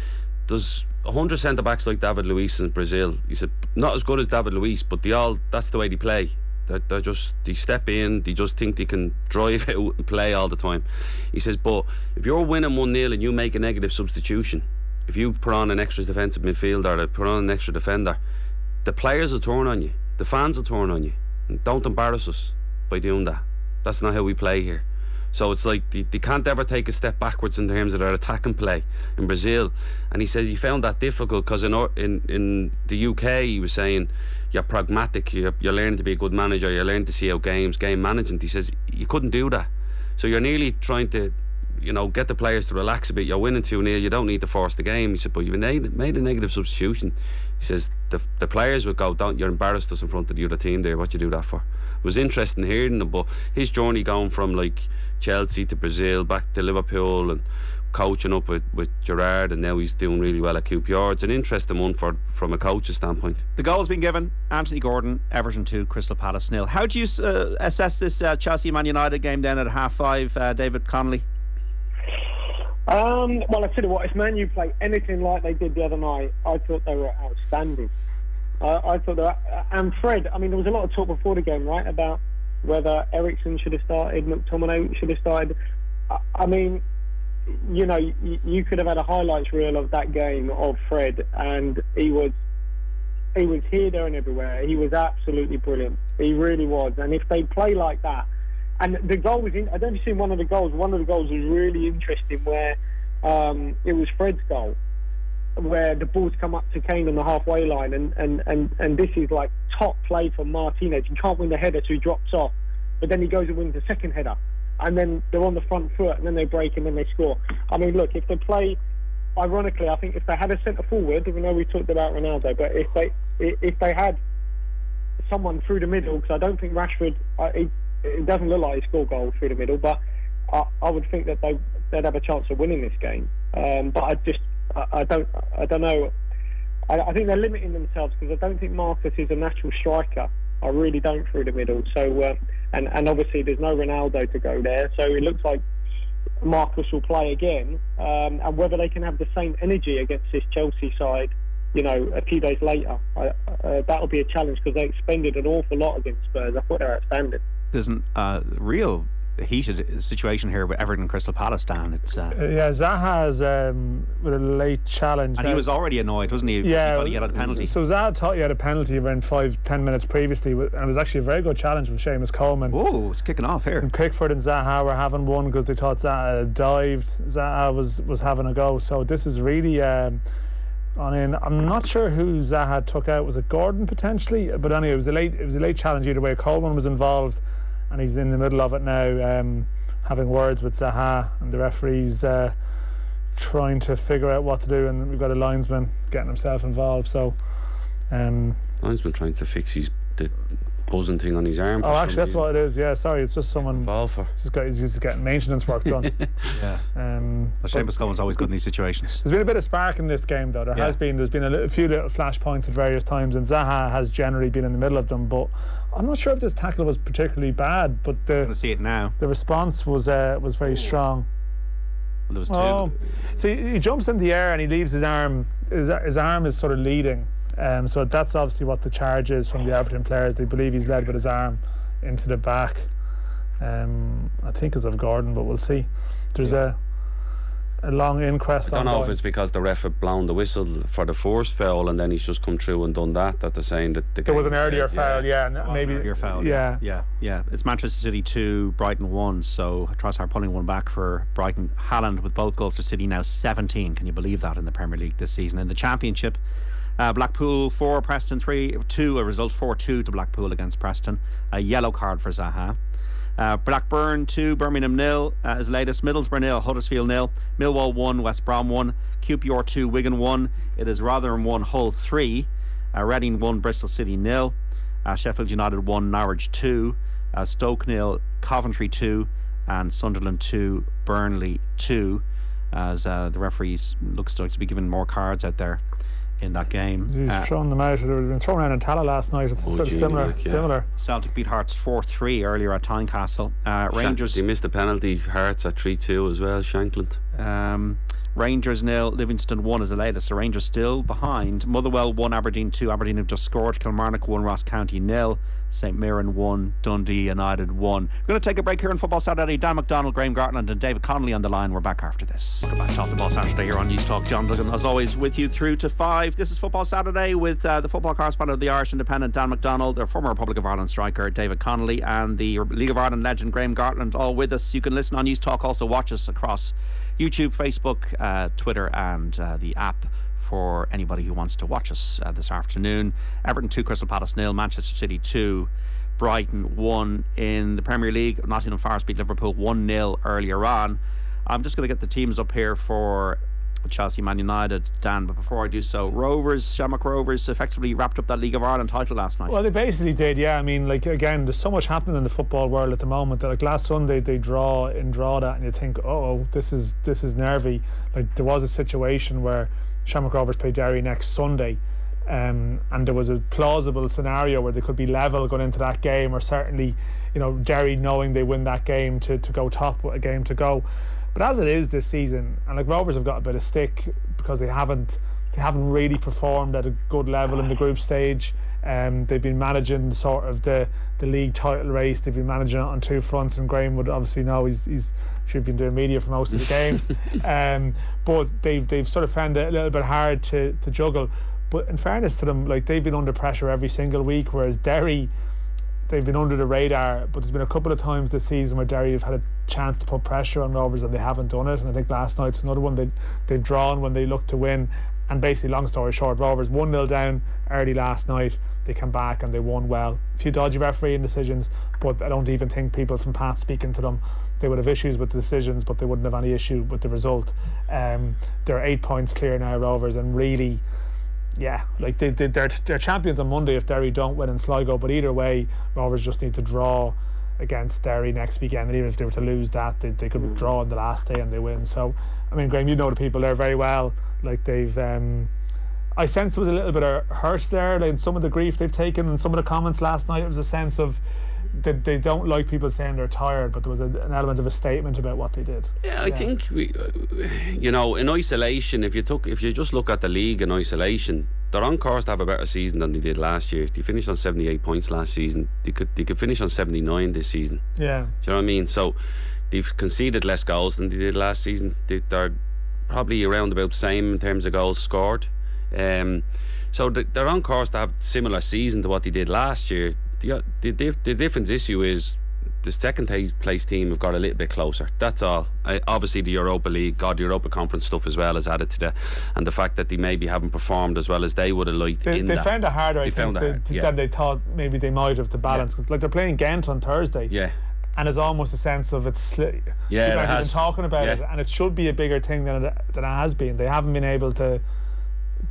there's 100 centre backs like David Luiz in Brazil. He said, not as good as David Luiz, but that's the way they play. They step in, they just think they can drive out and play all the time. He says, but if you're winning 1-0 and you make a negative substitution, if you put on an extra defensive midfielder or put on an extra defender, the players will turn on you, the fans will turn on you, and don't embarrass us by doing that. That's not how we play here. So it's like they can't ever take a step backwards in terms of their attacking play in Brazil. And he says he found that difficult because in the UK, he was saying, you're pragmatic, you're learning to be a good manager, you're learning to see out games, game management. He says you couldn't do that. So you're nearly trying to, get the players to relax a bit. You're winning 2-0, you don't need to force the game. He said, but you've made a negative substitution. He says the players would go, you're embarrassed us in front of the other team there, what you do that for? It was interesting hearing him, but his journey going from like Chelsea to Brazil, back to Liverpool, and coaching up with Gerrard, and now he's doing really well at QPR. It's an interesting one from a coach's standpoint. The goal's been given. Anthony Gordon, Everton 2, Crystal Palace 0. How do you assess this Chelsea-Man United game then at 5:30, David Connolly? Well, I tell you what, if Man U play anything like they did the other night, I thought they were outstanding. I thought they were, and Fred, I mean, there was a lot of talk before the game, right, about whether Eriksen should have started, McTominay should have started. I mean, you could have had a highlights reel of that game of Fred, and he was here, there, and everywhere. He was absolutely brilliant. He really was. And if they play like that, and the goal was in, I don't know if you've seen one of the goals. One of the goals was really interesting, where it was Fred's goal, where the ball's come up to Kane on the halfway line, and this is like top play from Martinez. He can't win the header, so he drops off, but then he goes and wins the second header, and then they're on the front foot, and then they break, and then they score. I mean, look, if they play, ironically, I think if they had a centre forward, even though we talked about Ronaldo, but if they had someone through the middle, because I don't think Rashford, it doesn't look like he scored goals through the middle, but I would think that they'd have a chance of winning this game. But I don't know. I think they're limiting themselves, because I don't think Marcus is a natural striker. I really don't, through the middle. So and obviously there's no Ronaldo to go there, so it looks like Marcus will play again. And whether they can have the same energy against this Chelsea side, a few days later, that'll be a challenge, because they expended an awful lot against Spurs. I thought they were outstanding. There's a real heated situation here with Everton Crystal Palace down. It's Zaha's with a late challenge, and he was already annoyed, wasn't he? Yeah, he had a penalty. So Zaha thought he had a penalty around 5-10 minutes previously, and it was actually a very good challenge from Seamus Coleman. Oh, it's kicking off here. And Pickford and Zaha were having one, because they thought Zaha had dived. Zaha was having a go. So this is really on in. I'm not sure who Zaha took out. Was it Gordon potentially? But anyway, it was a late challenge either way. Coleman was involved, and he's in the middle of it now, having words with Zaha, and the referee's trying to figure out what to do, and we've got a linesman getting himself involved. So linesman trying to fix the buzzing thing on his arm. Oh, actually, that's what it is. Yeah, sorry, it's just someone involved for. He's just getting maintenance work done. Yeah. Seamus Coleman's always good in these situations. There's been a bit of spark in this game, though. There's been a few little flash points at various times, and Zaha has generally been in the middle of them. But I'm not sure if this tackle was particularly bad. But I'm going to see it now. The response was very strong. Well, there was two. So he jumps in the air and he leaves his arm. His arm is sort of leading. So that's obviously what the charge is from the Everton players. They believe he's led with his arm into the back. I think it's of Gordon, but we'll see. There's a long inquest. I don't know if it's because the ref had blown the whistle for the first foul, and then he's just come through and done that they're saying that there was an earlier foul. Maybe earlier foul. Yeah. It's Manchester City 2, Brighton 1. So Trossard pulling one back for Brighton. Haaland with both goals for City, now 17. Can you believe that, in the Premier League this season? In the Championship, Blackpool 4, Preston 2. A result 4-2 to Blackpool against Preston. A yellow card for Zaha. Blackburn 2, Birmingham 0 is latest. Middlesbrough 0, Huddersfield 0, Millwall 1, West Brom 1, QPR 2, Wigan 1. It is Rotherham 1, Hull 3, Reading 1, Bristol City 0, Sheffield United 1, Norwich 2, Stoke 0, Coventry 2, and Sunderland 2, Burnley 2. As the referees looks to be giving more cards out there in that game. He's thrown them out. They were been thrown around in Tala last night. It's sort of similar. Celtic beat Hearts 4-3 earlier at Tynecastle. Rangers. They missed the penalty. Hearts at 3-2 as well. Shankland. Rangers 0, Livingston 1 is the latest. So Rangers still behind. Motherwell 1, Aberdeen 2. Aberdeen have just scored. Kilmarnock 1, Ross County 0. St Mirren 1, Dundee United 1. We're going to take a break here on Football Saturday. Dan McDonnell, Graham Gartland and David Connolly on the line. We're back after this. Welcome back to Football Saturday here on News Talk. John Duggan, as always, with you through to 5. This is Football Saturday with the football correspondent of the Irish Independent, Dan McDonnell, the former Republic of Ireland striker, David Connolly, and the League of Ireland legend, Graham Gartland, all with us. You can listen on News Talk, also watch us across YouTube, Facebook, Twitter, and the app for anybody who wants to watch us this afternoon. Everton 2, Crystal Palace 0, Manchester City 2, Brighton won in the Premier League. Nottingham Forest beat Liverpool 1-0 earlier on. I'm just going to get the teams up here for Chelsea, Man United, Dan, but before I do so, Shamrock Rovers effectively wrapped up that League of Ireland title last night. Well, they basically did, yeah. I mean, like, again, there's so much happening in the football world at the moment that, like, last Sunday they draw that, and you think, oh, this is nervy. Like, there was a situation where Shamrock Rovers play Derry next Sunday, and there was a plausible scenario where they could be level going into that game, or certainly, you know, Derry knowing they win that game to go top with a game to go. But as it is this season, and like, Rovers have got a bit of stick because they haven't really performed at a good level in the group stage. They've been managing sort of the league title race. They've been managing it on two fronts, and Graham would obviously know he's should have been doing media for most of the games. But they've sort of found it a little bit hard to juggle. But in fairness to them, like, they've been under pressure every single week, whereas Derry, they've been under the radar. But there's been a couple of times this season where Derry have had a chance to put pressure on Rovers and they haven't done it. And I think last night's another one they've drawn when they look to win. And basically, long story short, Rovers 1-0 down early last night. They come back and they won well. A few dodgy refereeing decisions, but I don't even think people from Pat speaking to them, they would have issues with the decisions, but they wouldn't have any issue with the result. They're 8 points clear now, Rovers, and really, yeah, like they're champions on Monday if Derry don't win in Sligo. But either way, Rovers just need to draw against Derry next weekend, and even if they were to lose that, they could draw on the last day and they win. So, I mean, Graham, you know the people there very well. Like, they've I sense there was a little bit of hurt there, like, in some of the grief they've taken, and some of the comments last night. It was a sense of that they don't like people saying they're tired, but there was an element of a statement about what they did. I think we, you know, in isolation, if you just look at the league in isolation, they're on course to have a better season than they did last year. They finished on 78 points last season. They could finish on 79 this season. Yeah, do you know what I mean? So they've conceded less goals than they did last season. They're probably around about the same in terms of goals scored. So they're on course to have a similar season to what they did last year. The difference issue is the second place team have got a little bit closer. That's all. Obviously the Europa League, the Europa Conference stuff as well has added to that, and the fact that they maybe haven't performed as well as they would have liked. They found it harder, I think, than they thought maybe they might have to balance. Like, they're playing Ghent on Thursday. Yeah. And there's almost a sense of it's. People have been talking about it, and it should be a bigger thing than it has been. They haven't been able to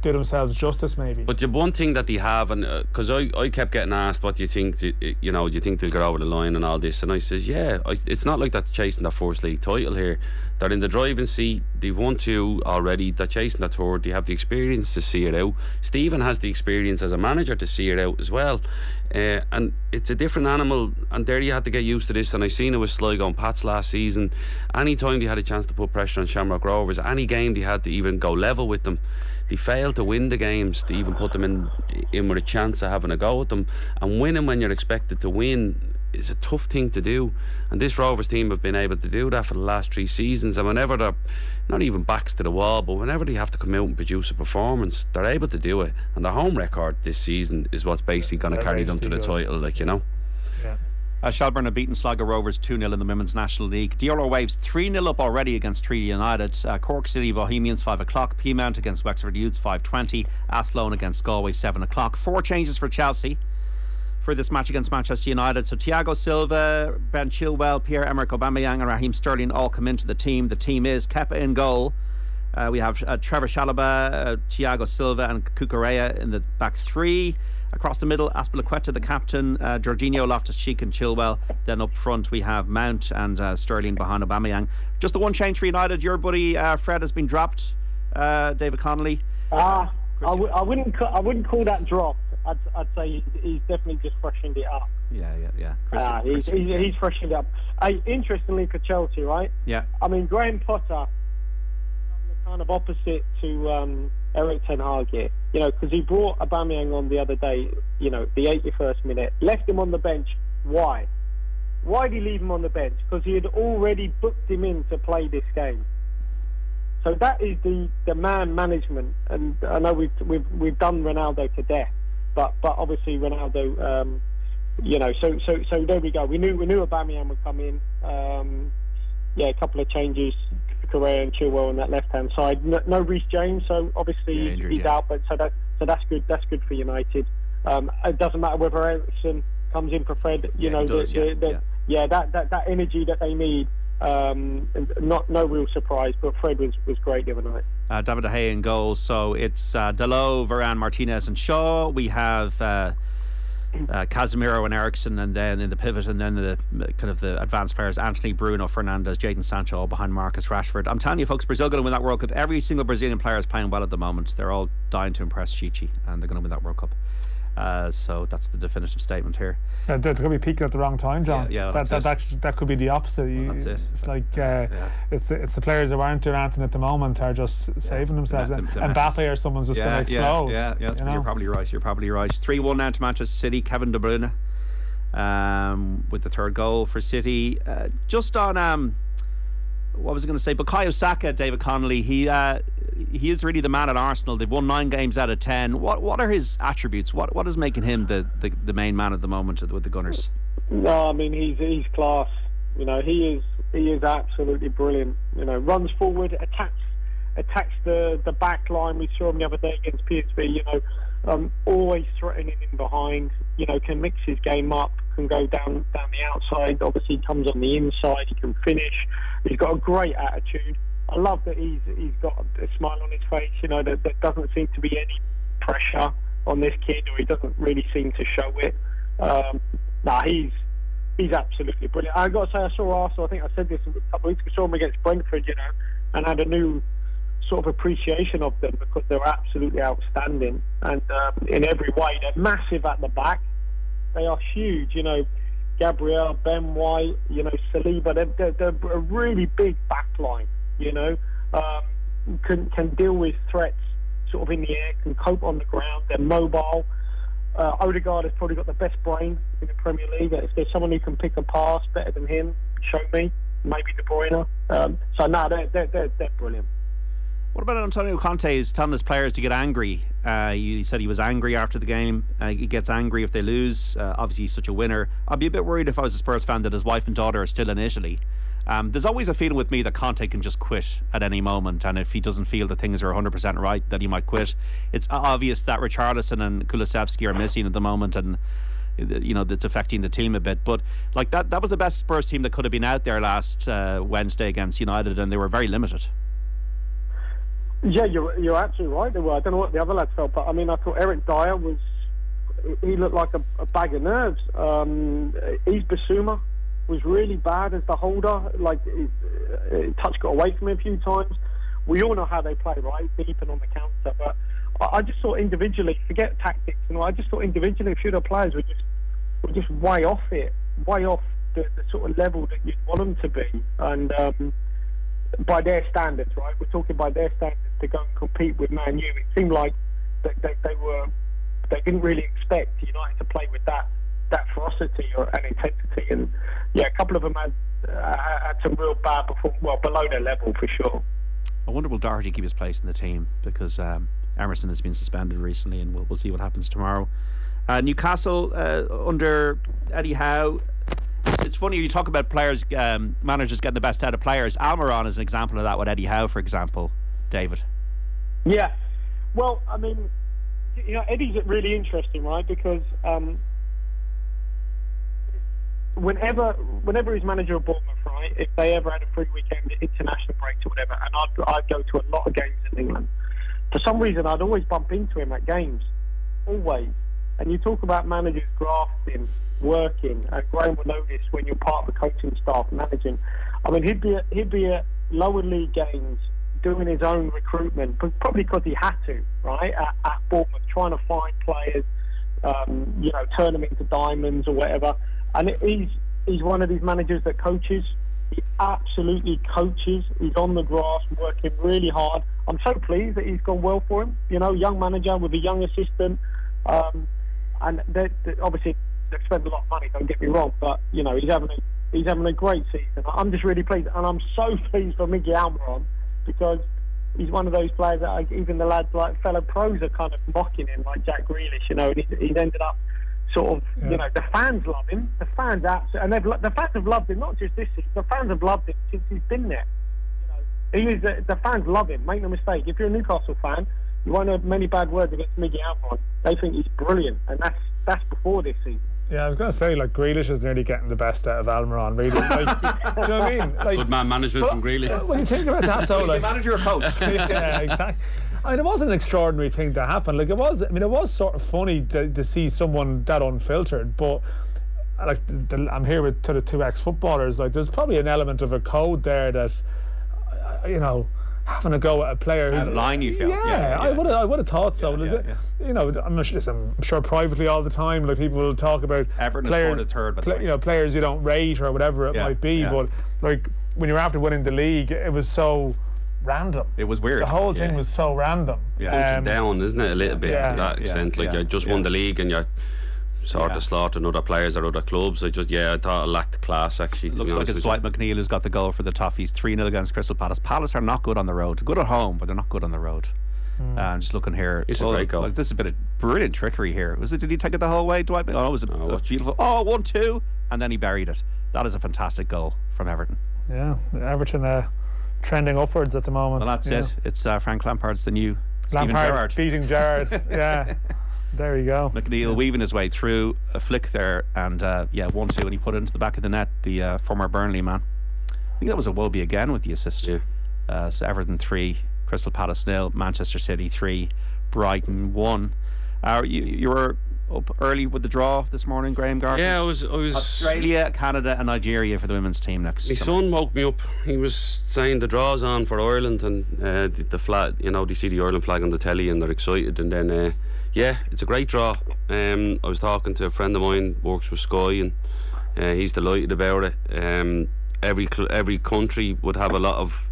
do themselves justice, maybe. But the one thing that they have, and because I kept getting asked, what do you think? Do you think they'll get over the line and all this? And I says, it's not like they're chasing their first league title here. They're in the driving seat. They've won 2 already. They're chasing the third. They have the experience to see it out. Stephen has the experience as a manager to see it out as well. And it's a different animal. And there you had to get used to this. And I seen it with Sligo and Pats last season. Any time they had a chance to put pressure on Shamrock Rovers, any game they had to even go level with them, they failed to win the games to even put them in with a chance of having a go with them. And winning when you're expected to win is a tough thing to do, and this Rovers team have been able to do that for the last 3 seasons. And whenever they're not even backs to the wall, but whenever they have to come out and produce a performance, they're able to do it. And their home record this season is what's basically going to carry them to the title, like, you know. Yeah. Shelbourne have beaten Sligo Rovers 2-0 in the Women's National League. Diorlo Waves 3-0 up already against Treaty United. Cork City Bohemians 5 o'clock. Peamount against Wexford Youths 5:20. Athlone against Galway 7 o'clock. 4 changes for Chelsea for this match against Manchester United. So Thiago Silva, Ben Chilwell, Pierre-Emerick Aubameyang and Raheem Sterling all come into the team. The team is Kepa in goal. We have Trevor Chalobah, Thiago Silva and Cucurella in the back 3. Across the middle, Azpilicueta the captain, Jorginho, Loftus-Cheek and Chilwell. Then up front we have Mount and Sterling behind Aubameyang. Just the one change for United. Your buddy Fred has been dropped, David Connolly. I wouldn't call that dropped. I'd say he's definitely just freshened it up. Yeah. He's freshened it up. Interestingly for Chelsea, right? Yeah. I mean, Graham Potter, kind of opposite to Eric Ten Hag here, because he brought Aubameyang on the other day, the 81st minute, left him on the bench. Why did he leave him on the bench? Because he had already booked him in to play this game. So that is the man management. And I know we've done Ronaldo to death, but obviously Ronaldo, so there we go. We knew Aubameyang would come in. A couple of changes, Correa and Chilwell on that left-hand side. No Reece James, so obviously he's out. But so that's good. That's good for United. It doesn't matter whether Eriksen comes in for Fred. That energy that they need. No real surprise, but Fred was great the other night. David De Gea in goal. So it's Dalot, Varane, Martinez, and Shaw. We have Casemiro and Eriksen, and then in the pivot, and then the kind of the advanced players: Anthony, Bruno, Fernandes, Jadon Sancho, all behind Marcus Rashford. I'm telling you, folks, Brazil going to win that World Cup. Every single Brazilian player is playing well at the moment. They're all dying to impress Chichi, and they're going to win that World Cup. So that's the definitive statement here. They're going to be peaking at the wrong time, John. That could be the opposite. That's it. It's like it's the players who aren't doing anything at the moment are just saving themselves. And Mbappe or someone's just going to explode. You're probably right. You're probably right. 3-1 now to Manchester City. Kevin De Bruyne with the third goal for City. Just on what was I going to say? Bukayo Saka, David Connolly. He is really the man at Arsenal. They've won 9 games out of 10. What are his attributes? What is making him the main man at the moment with the Gunners? No, I mean he's class. You know, he is absolutely brilliant. You know, runs forward, attacks the back line. We saw him the other day against PSV. You know, always threatening in behind. You know, can mix his game up. Can go down the outside. Obviously, comes on the inside. He can finish. He's got a great attitude. I love that he's got a smile on his face. You know, that doesn't seem to be any pressure on this kid, or he doesn't really seem to show it. He's absolutely brilliant. I got to say, I saw Arsenal. I think I said this a couple of weeks ago. I saw them against Brentford, you know, and had a new sort of appreciation of them because they were absolutely outstanding, and in every way they're massive at the back. They are huge, you know. Gabriel, Ben White, you know, Saliba. They're a really big back line, you know. Can deal with threats sort of in the air, can cope on the ground. They're mobile. Odegaard has probably got the best brain in the Premier League. If there's someone who can pick a pass better than him, show me. Maybe De Bruyne. They're brilliant. What about Antonio Conte is telling his players to get angry? He said he was angry after the game. He gets angry if they lose. Obviously, he's such a winner. I'd be a bit worried if I was a Spurs fan that his wife and daughter are still in Italy. There's always a feeling with me that Conte can just quit at any moment, and if he doesn't feel that things are 100% right, that he might quit. It's obvious that Richarlison and Kulusevski are missing at the moment, and you know that's affecting the team a bit. But like that was the best Spurs team that could have been out there last Wednesday against United, and they were very limited. Yeah, you're absolutely right. They were. I don't know what the other lads felt, but I mean, I thought Eric Dyer he looked like a bag of nerves. Yves Bissouma was really bad as the holder. Like, touch got away from him a few times. We all know how they play, right? Deep and on the counter. But I just thought individually, forget tactics, I just thought individually a few of the players were just way off it, way off the sort of level that you'd want them to be. And by their standards, right? We're talking by their standards to go and compete with Man U. It seemed like they didn't really expect United to play with that ferocity and intensity. And yeah, a couple of them had some real bad performance, well, below their level for sure. I wonder will Doherty keep his place in the team, because Emerson has been suspended recently, and we'll see what happens tomorrow. Newcastle under Eddie Howe. It's funny you talk about players, managers getting the best out of players. Almiron is an example of that with Eddie Howe, for example. David. Yeah, well, I mean, you know, Eddie's really interesting, right? Because whenever he's manager of Bournemouth, right, if they ever had a free weekend, international breaks or whatever, and I'd go to a lot of games in England. For some reason, I'd always bump into him at games, always. And you talk about managers grafting, working, and Graham will know this when you're part of the coaching staff, managing. I mean, he'd be at lower league games doing his own recruitment, but probably because he had to, right, at Bournemouth, trying to find players, you know, turn them into diamonds or whatever. And he's one of these managers that coaches. He absolutely coaches. He's on the grass, working really hard. I'm so pleased that he's gone well for him. You know, young manager with a young assistant. And obviously they've spent a lot of money, don't get me wrong, but you know, he's having a great season. I'm just really pleased, and I'm so pleased for Miguel Almiron, because he's one of those players that even the lads like fellow pros are kind of mocking him, like Jack Grealish, you know, and he's ended up sort of, you know, the fans love him. The fans absolutely, and the fans have loved him not just this season. The fans have loved him since he's been there. You know, the fans love him. Make no mistake. If you're a Newcastle fan, you won't have many bad words against Miguel Almiron. They think he's brilliant, and that's before this season. Yeah, I was going to say, like, Grealish is nearly getting the best out of Almiron, really. Like, do you know what I mean? Like, Good man management from Grealish. When you think about that, though, He's like, a manager or coach. yeah, exactly. I mean, it was an extraordinary thing to happen. Like, it was sort of funny to see someone that unfiltered, but like, I'm here with the two ex-footballers. Like, there's probably an element of a code there that, you know, having a go at a player Out of line, you feel? Yeah, I would have thought so. You know, I'm sure privately all the time, like, people will talk about Everton players, scored a third, by the way. you know, players you don't rate or whatever it might be. But like, when you're after winning the league, it was so random. It was weird. The whole thing was so random. Punching down, isn't it, a little bit to that extent? Like, you just won the league and you're sort of slaughtering other players or other clubs. I thought it lacked class, actually. Looks like it's Dwight McNeil who's got the goal for the Toffees. 3-0 against Crystal Palace. Palace are not good on the road. Good at home, but they're not good on the road. Just looking here. It's a great goal. Like, this is a bit of brilliant trickery here. Did he take it the whole way, Dwight? Oh, it was a beautiful. 1-2, and then he buried it. That is a fantastic goal from Everton. Yeah, Everton trending upwards at the moment. Well, that's it. It's Frank Lampard's the new Steven Gerrard. Beating Gerrard. Yeah. There you go. McNeil weaving his way through a flick there, and 1-2, and he put it into the back of the net. The former Burnley man. I think that was a Iwobi again with the assist. Yeah. So Everton 3, Crystal Palace 0, Manchester City 3, Brighton 1. You were up early with the draw this morning, Graham Gartland? Yeah, I was Australia, Canada and Nigeria for the women's team next my summer. son woke me up. He was saying the draw's on for Ireland, and the flag, you know, they see the Ireland flag on the telly and they're excited, and then it's a great draw. I was talking to a friend of mine, works with Sky, and he's delighted about it. Every country would have a lot of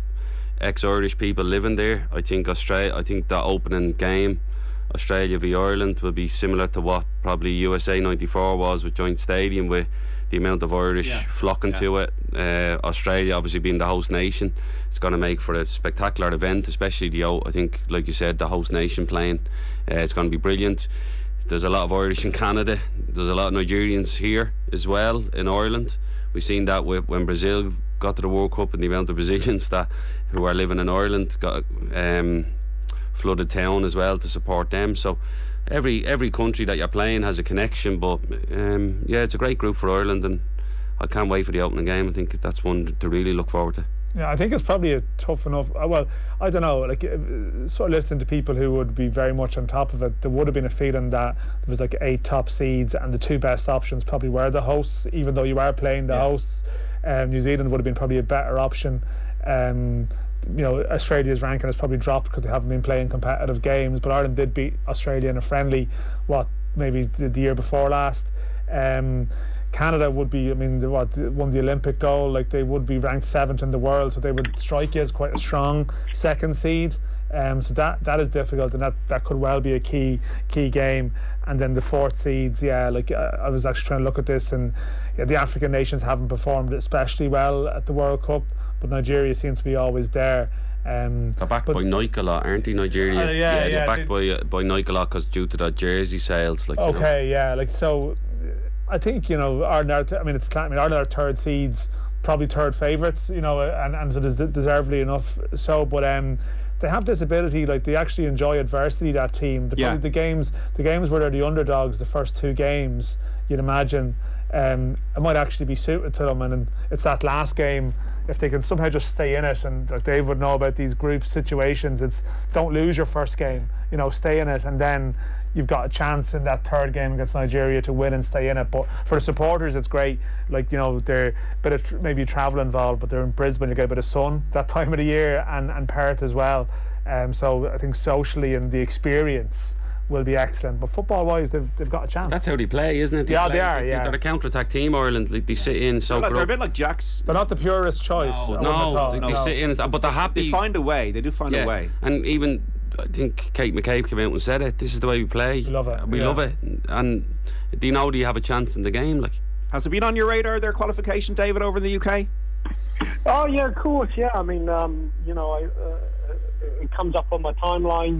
ex-Irish people living there. I think that opening game, Australia v Ireland, will be similar to what probably USA 94 was with Joint Stadium, with the amount of Irish flocking to it. Australia obviously being the host nation, it's going to make for a spectacular event, especially I think, like you said, the host nation playing. It's going to be brilliant. There's a lot of Irish in Canada. There's a lot of Nigerians here as well in Ireland. We've seen that when Brazil got to the World Cup, and the amount of Brazilians who are living in Ireland got flooded town as well to support them. So every country that you're playing has a connection, but it's a great group for Ireland, and I can't wait for the opening game. I think that's one to really look forward to. Yeah, I think it's probably a tough enough. Well, I don't know. Like, sort of listening to people who would be very much on top of it, there would have been a feeling that there was like 8 top seeds, and the 2 best options probably were the hosts. Even though you are playing the hosts, New Zealand would have been probably a better option. You know, Australia's ranking has probably dropped because they haven't been playing competitive games. But Ireland did beat Australia in a friendly, maybe the year before last. Canada would be, I mean, won the Olympic gold. Like, they would be ranked 7th in the world, so they would strike you as quite a strong second seed. So that is difficult, and that could well be a key game. And then the 4th seeds, I was actually trying to look at this, and the African nations haven't performed especially well at the World Cup, but Nigeria seems to be always there. They're backed by Nike a lot, aren't they, Nigeria? They're backed by Nike a lot because due to that jersey sales. So I think, Ireland are 3rd seeds, probably 3rd favourites, and so deservedly enough so, but they have this ability, like, they actually enjoy adversity, that team. The games where they're the underdogs, the first 2 games, you'd imagine it might actually be suited to them, and it's that last game, if they can somehow just stay in it, and like Dave would know about these group situations, it's don't lose your first game, stay in it, and then you've got a chance in that 3rd game against Nigeria to win and stay in it. But for the supporters, it's great, like, they're a bit of maybe travel involved, but they're in Brisbane, you get a bit of sun that time of the year, and Perth as well. So I think socially and the experience will be excellent, but football wise they've got a chance. That's how they play, isn't it? They are. They're a counter-attack team, Ireland. They sit in, so they're a bit like Jacks. They're not the purest choice. They sit in, but they're happy. They find a way. They do find a way. And even I think Kate McCabe came out and said it. This is the way we play. We love it. We love it, and they know they have a chance in the game. Like, has it been on your radar, their qualification, David, over in the UK? Oh yeah, of course. Yeah, I mean, it comes up on my timeline.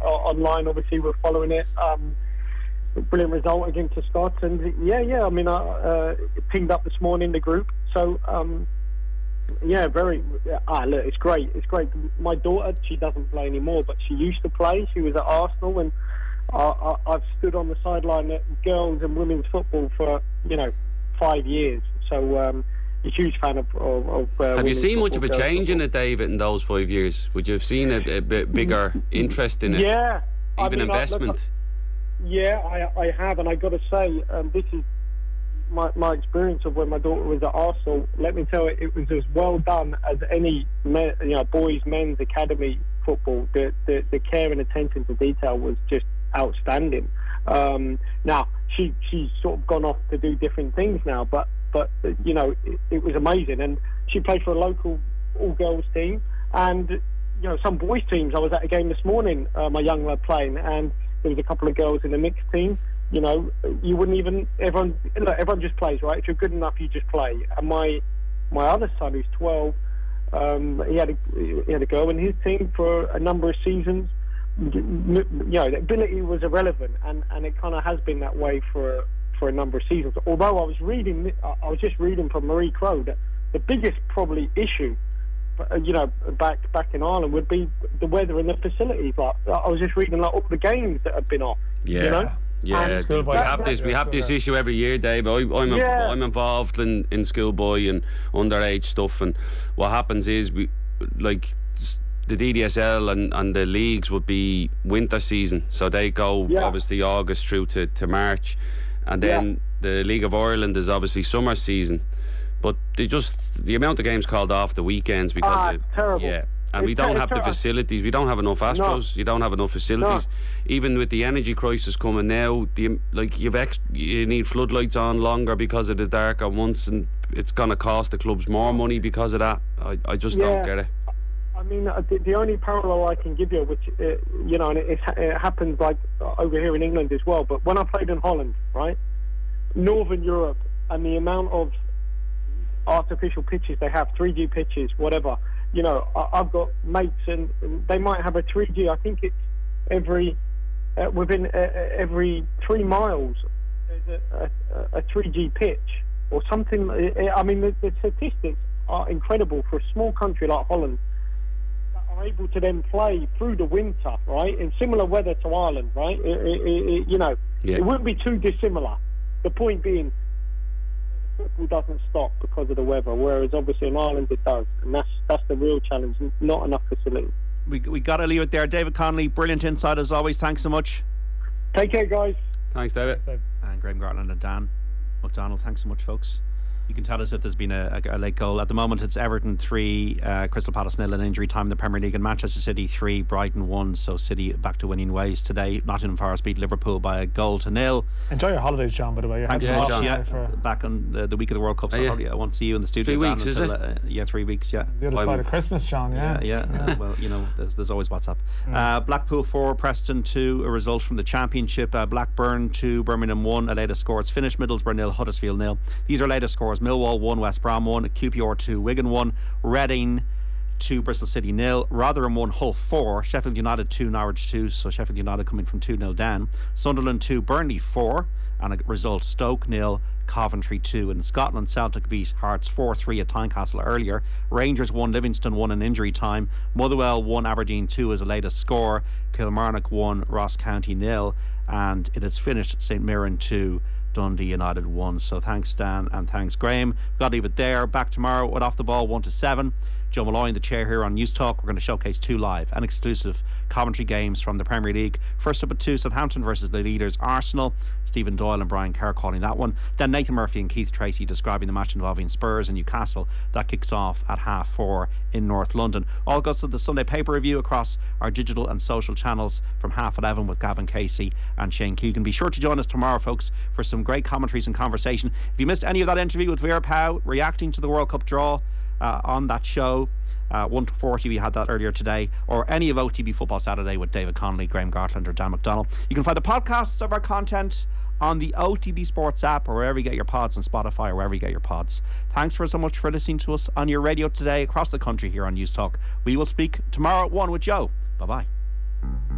Online. Obviously, we're following it. Brilliant result against the Scots, and I mean, it pinged up this morning the group. So look, it's great. It's great. My daughter, she doesn't play anymore, but she used to play. She was at Arsenal, and I've stood on the sideline at girls and women's football for 5 years. So a huge fan of have you seen much of a football, change girls' in it, David, in those 5 years? Would you have seen a bit bigger interest in it? Yeah. Even investment? I have, and I got to say, this is my experience of when my daughter was at Arsenal. Let me tell you, it was as well done as any boys' men's academy football. The care and attention to detail was just outstanding. Now she's sort of gone off to do different things now, but it was amazing. And she played for a local all-girls team, and some boys' teams. I was at a game this morning, my young lad playing, and there was a couple of girls in the mixed team. You wouldn't even, everyone just plays, right? If you're good enough, you just play. And my other son, who's 12, he had a girl in his team for a number of seasons. The ability was irrelevant, and it kind of has been that way for a number of seasons. Although I was just reading from Marie Crowe that the biggest probably issue, back in Ireland would be the weather and the facilities. Like, I was just reading all the games that have been off. Yeah. Yeah, we have this issue every year, Dave. I'm involved in schoolboy and underage stuff, and what happens is the DDSL and the leagues would be winter season, so they go obviously August through to March, and then the League of Ireland is obviously summer season, but the amount of games called off the weekends because terrible. And we don't have the facilities. We don't have enough Astros. You don't have enough facilities. Even with the energy crisis coming now, you need floodlights on longer because of the darker months, and it's going to cost the clubs more money because of that. I just don't get it. I mean, the only parallel I can give you, which and it happens like over here in England as well. But when I played in Holland, right, Northern Europe, and the amount of artificial pitches they have, 3G pitches, whatever. I've got mates, and they might have a 3G. I think it's every 3 miles there's a 3G pitch or something. I mean, the statistics are incredible for a small country like Holland that are able to then play through the winter, right, in similar weather to Ireland, right? It wouldn't be too dissimilar. The point being, football doesn't stop because of the weather, whereas obviously in Ireland it does, and that's the real challenge. Not enough facilities. We got to leave it there. David Connolly, brilliant insight as always. Thanks so much. Take care, guys. Thanks, David. And Graham Gartland and Dan McDonnell, thanks so much, folks. You can tell us if there's been a late goal. At the moment, it's Everton 3, Crystal Palace 0 in injury time in the Premier League, and Manchester City 3, Brighton 1. So City back to winning ways today. Nottingham Forest beat Liverpool by 1-0. Enjoy your holidays, John, by the way. Thanks so much, John. Back on the week of the World Cup, so I won't see you in the studio. 3 weeks, is it? 3 weeks, The other side of Christmas, John, Yeah. Well, there's always WhatsApp. Blackpool 4, Preston 2, a result from the Championship. Blackburn 2, Birmingham 1, a latest score. It's finished. Middlesbrough 0, Huddersfield 0. These are latest scores. Millwall 1, West Brom 1, QPR 2, Wigan 1, Reading 2, Bristol City 0, Rotherham 1, Hull 4, Sheffield United 2, Norwich 2, so Sheffield United coming from 2-0 down, Sunderland 2, Burnley 4, and a result Stoke 0, Coventry 2. In Scotland, Celtic beat Hearts 4-3 at Tynecastle earlier, Rangers 1, Livingston 1 in injury time, Motherwell 1, Aberdeen 2 is the latest score, Kilmarnock 1, Ross County 0, and it is finished St Mirren 2, Dundee United 1. So thanks, Dan, and thanks, Graham. We've got to leave it there. Back tomorrow with Off the Ball 1 to 7. Joe Malloy in the chair here on News Talk. We're going to showcase 2 live and exclusive commentary games from the Premier League. First up at 2, Southampton versus the leaders Arsenal. Stephen Doyle and Brian Kerr calling that one. Then Nathan Murphy and Keith Tracy describing the match involving Spurs and Newcastle. That kicks off at 4:30 in North London. All goes to the Sunday paper review across our digital and social channels from 11:30 with Gavin Casey and Shane Keegan. Be sure to join us tomorrow, folks, for some great commentaries and conversation. If you missed any of that interview with Vera Pauw reacting to the World Cup draw on that show, 1:40 we had that earlier today, or any of OTB Football Saturday with David Connolly, Graham Gartland or Dan McDonnell, you can find the podcasts of our content on the OTB Sports app or wherever you get your pods, on Spotify or wherever you get your pods. Thanks so much for listening to us on your radio today across the country here on News Talk. We will speak tomorrow at 1 with Joe. Bye bye.